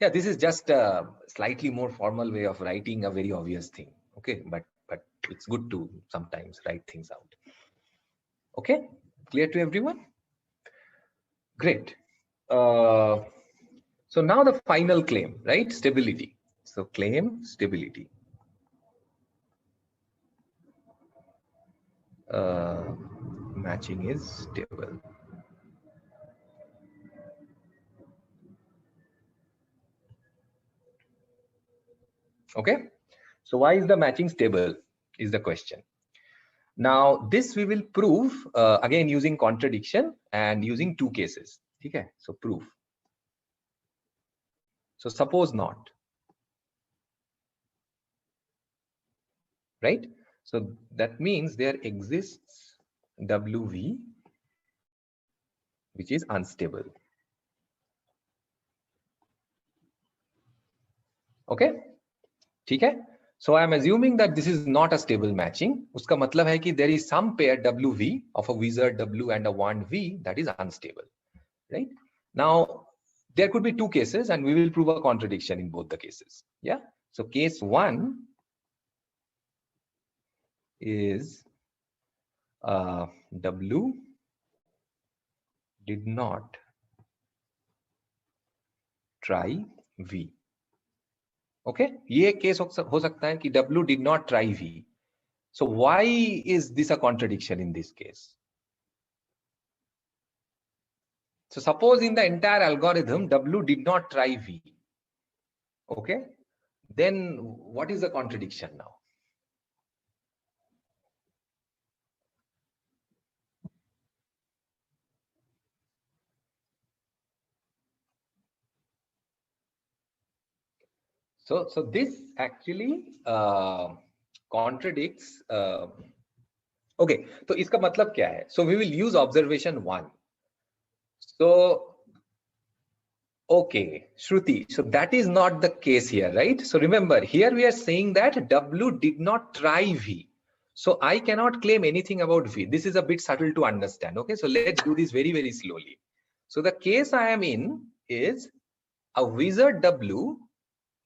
Yeah, this is just a slightly more formal way of writing a very obvious thing. Okay, but it's good to sometimes write things out. Okay, clear to everyone? Great. So now the final claim, right? Stability. So claim stability. Matching is stable. Okay, so why is the matching stable is the question. Now this we will prove again using contradiction and using two cases. Okay, so proof. So suppose not, right? So that means there exists WV which is unstable. Okay, ठीक है? So I am assuming that this is not a stable matching. उसका मतलब है कि there is some pair WV of a wizard W and a wand V that is unstable, right? Now there could be two cases, and we will prove a contradiction in both the cases. Yeah. So case 1 is W did not try V. Okay, ये case हो सकता है कि W did not try V. So why is this a contradiction in this case? So suppose in the entire algorithm W did not try V. Okay, then what is the contradiction now? So this actually contradicts. Okay, तो इसका मतलब क्या है? So we will use observation 1. So okay, Shruti, so that is not the case here, right? So remember, here we are saying that W did not try V. So I cannot claim anything about V. This is a bit subtle to understand. Okay, so let's do this very, very slowly. So the case I am in is a wizard W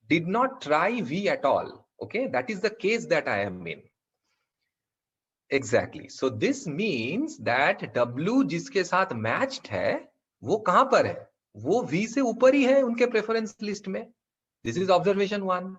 did not try V at all. Okay, that is the case that I am in. Exactly. So this means that W जिसके साथ matched है, वो कहां पर है? वो V से ऊपर ही है उनके preference list में. This is observation 1.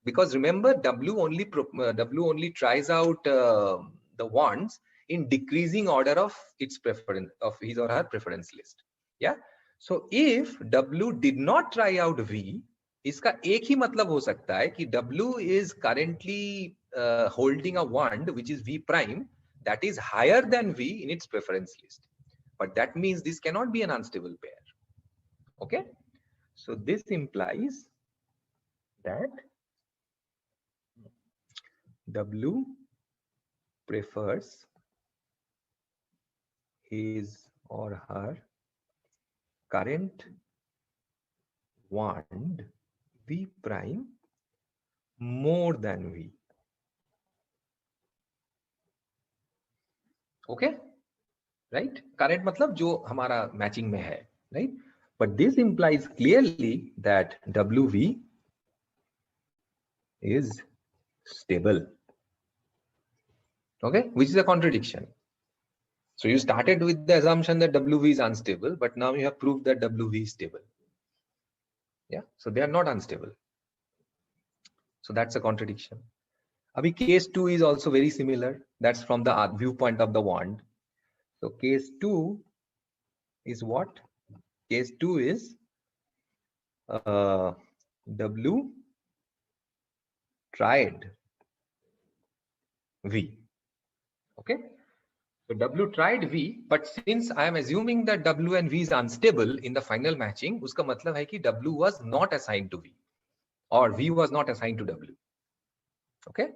Because remember, W only tries out the wands in decreasing order of its preference, of his or her preference list. Yeah. So if W did not try out V, इसका एक ही मतलब हो सकता है कि W is currently holding a wand which is V prime that is higher than V in its preference list. But that means this cannot be an unstable pair. Okay. So this implies that W prefers his or her current wand V prime more than V. Okay, right? Current मतलब जो हमारा matching में है, right? But this implies clearly that WV is stable. Okay, which is a contradiction. So you started with the assumption that WV is unstable, but now you have proved that WV is stable. Yeah, so they are not unstable. So that's a contradiction. Abhi case 2 is also very similar. That's from the viewpoint of the wand. So case 2 is what? Case 2 is W tried V. Okay. So W tried V, but since I am assuming that W and V is unstable in the final matching, uska matlab hai ki W was not assigned to V or V was not assigned to W. Okay.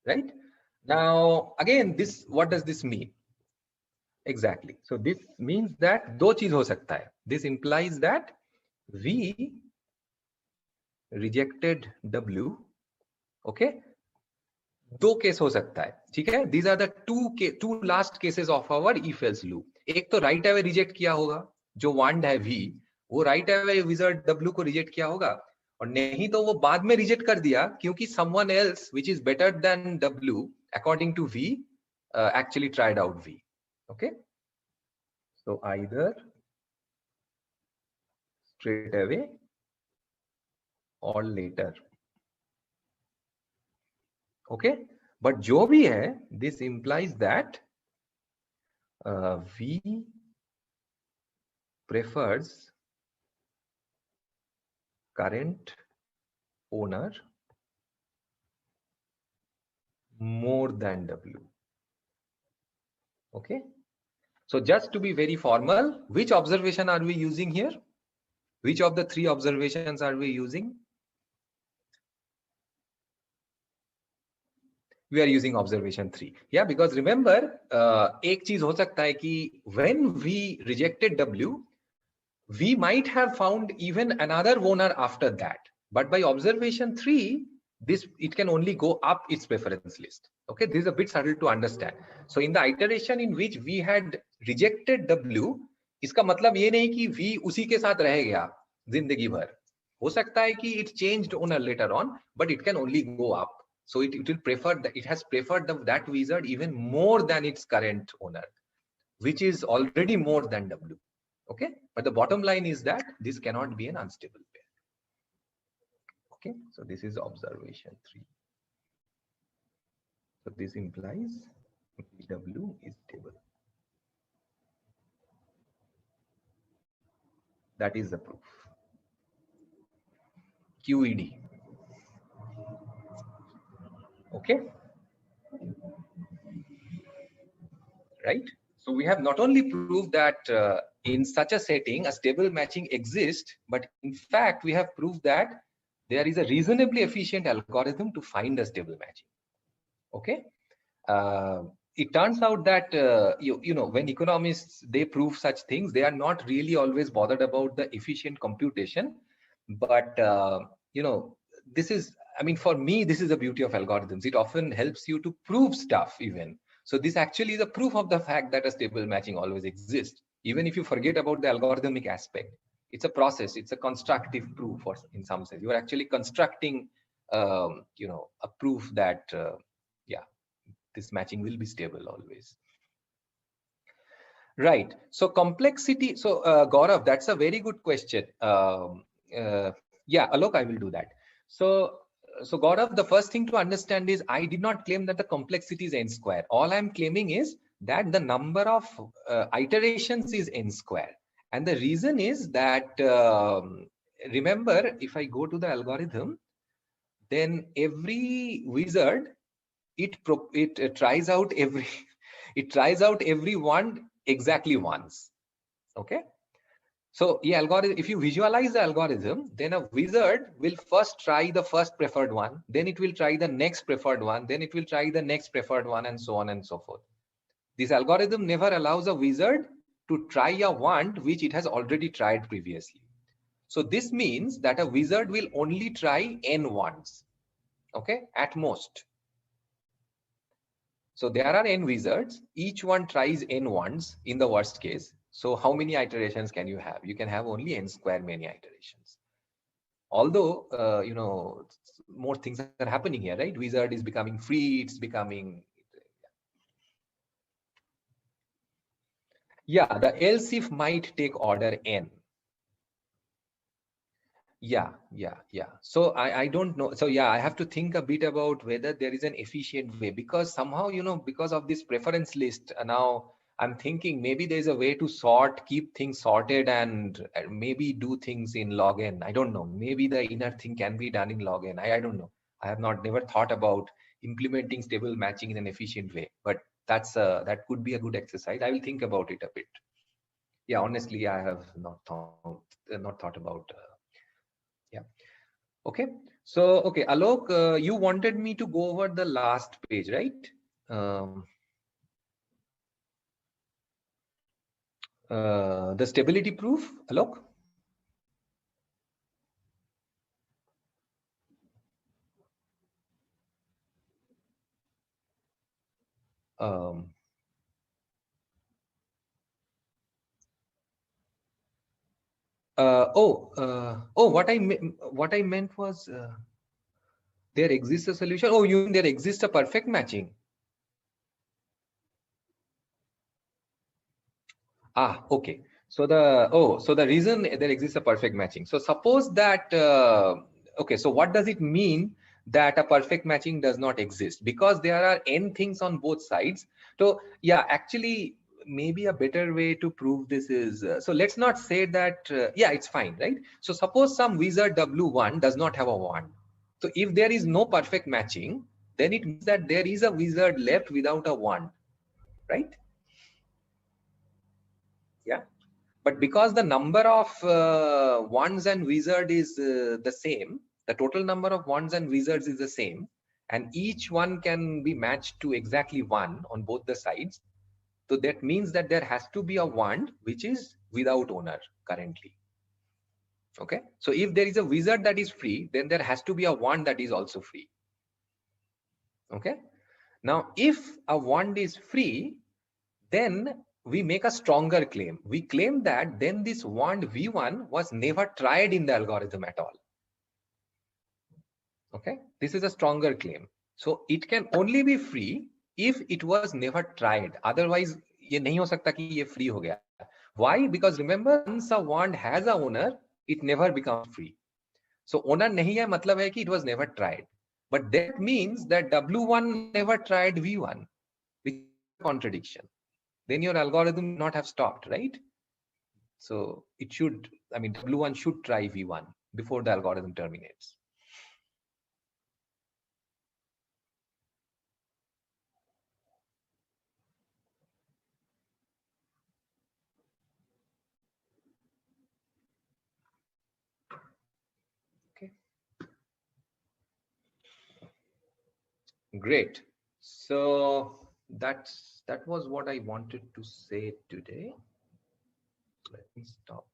Right. Now, again, this, what does this mean? Exactly. So this means that दो चीज हो सकता है. This implies that V rejected W. Okay. दो case हो सकता है, ठीक है. These are the two last cases of our if else loop. एक तो right away reject किया होगा, जो wand है V, वो right away wizard W को reject किया होगा, और नहीं तो वो बाद में reject कर दिया क्योंकि someone else which is better than W according to V actually tried out V. Okay. So either straight away or later. Okay, but जो भी है, this implies that V prefers current owner more than W. Okay, so just to be very formal, which observation are we using here? Which of the three observations are we using? We are using observation 3. Yeah, because remember, एक चीज हो सकता है कि when we rejected W, we might have found even another owner after that. But by observation 3, it can only go up its preference list. Okay, this is a bit subtle to understand. So in the iteration in which we had rejected W, इसका मतलब ये नहीं कि V उसी के साथ रह गया जिंदगी भर. हो सकता है कि it changed owner later on, but it can only go up. So it will prefer that it has preferred that wizard even more than its current owner. which is already more than W. Okay, but the bottom line is that this cannot be an unstable pair. Okay, so this is observation 3. So this implies W is stable. That is the proof. QED. Okay, right? So we have not only proved that in such a setting, a stable matching exists, but in fact, we have proved that there is a reasonably efficient algorithm to find a stable matching. Okay. It turns out that, you know, when economists, they prove such things, they are not really always bothered about the efficient computation. But, you know, this is, I mean, for me, this is the beauty of algorithms. It often helps you to prove stuff even. So this actually is a proof of the fact that a stable matching always exists. Even if you forget about the algorithmic aspect, it's a process, it's a constructive proof, or in some sense, you are actually constructing, you know, a proof that, yeah, this matching will be stable always. Right. So complexity. So Gaurav, that's a very good question. Yeah, Alok, I will do that. So Gaurav, the first thing to understand is I did not claim that the complexity is n square. All I'm claiming is that the number of iterations is n square. And the reason is that, remember, if I go to the algorithm, then every wizard, it tries out every it tries out every one exactly once. Okay, so yeah, algorithm, if you visualize the algorithm, then a wizard will first try the first preferred one, then it will try the next preferred one, then it will try the next preferred one, and so on and so forth. This algorithm never allows a wizard to try a wand which it has already tried previously. So this means that a wizard will only try n wands, okay, at most. So there are n wizards, each one tries n once in the worst case. So how many iterations can you have? You can have only n square many iterations. Although, you know, more things are happening here, right? Wizard is becoming free, it's becoming... Yeah, the else if might take order n. Yeah. So I don't know. So yeah, I have to think a bit about whether there is an efficient way, because somehow, you know, because of this preference list, now I'm thinking maybe there's a way to keep things sorted and maybe do things in log n. I don't know. Maybe the inner thing can be done in log n. I don't know. I have never thought about implementing stable matching in an efficient way, but that could be a good exercise. I will think about it a bit. Yeah, honestly, I have not thought about. Yeah. Okay. So, okay, Alok, you wanted me to go over the last page, right? The stability proof, Alok? What I meant was there exists a solution. Oh, you mean there exists a perfect matching? Ah, okay. So the reason there exists a perfect matching. So suppose that, okay, so what does it mean that a perfect matching does not exist? Because there are n things on both sides. So yeah, actually, maybe a better way to prove this is, so let's not say that, yeah, it's fine, right? So suppose some wizard W1 does not have a wand. So if there is no perfect matching, then it means that there is a wizard left without a wand, right? Yeah. But because the number of wands and wizard is the same, the total number of wands and wizards is the same, and each one can be matched to exactly one on both the sides. So that means that there has to be a wand which is without owner currently. Okay. So if there is a wizard that is free, then there has to be a wand that is also free. Okay. Now, if a wand is free, then we make a stronger claim. We claim that then this wand V1 was never tried in the algorithm at all. Okay, this is a stronger claim. So it can only be free if it was never tried. Otherwise, ये नहीं हो सकता कि ये free हो गया. Why? Because remember, once a wand has a owner, it never becomes free. So owner नहीं है मतलब है कि it was never tried. But that means that W1 never tried V1, which is a contradiction. Then your algorithm would not have stopped, right? So it should, I mean, W1 should try V1 before the algorithm terminates. Okay. Great. So that was what I wanted to say today. Let me stop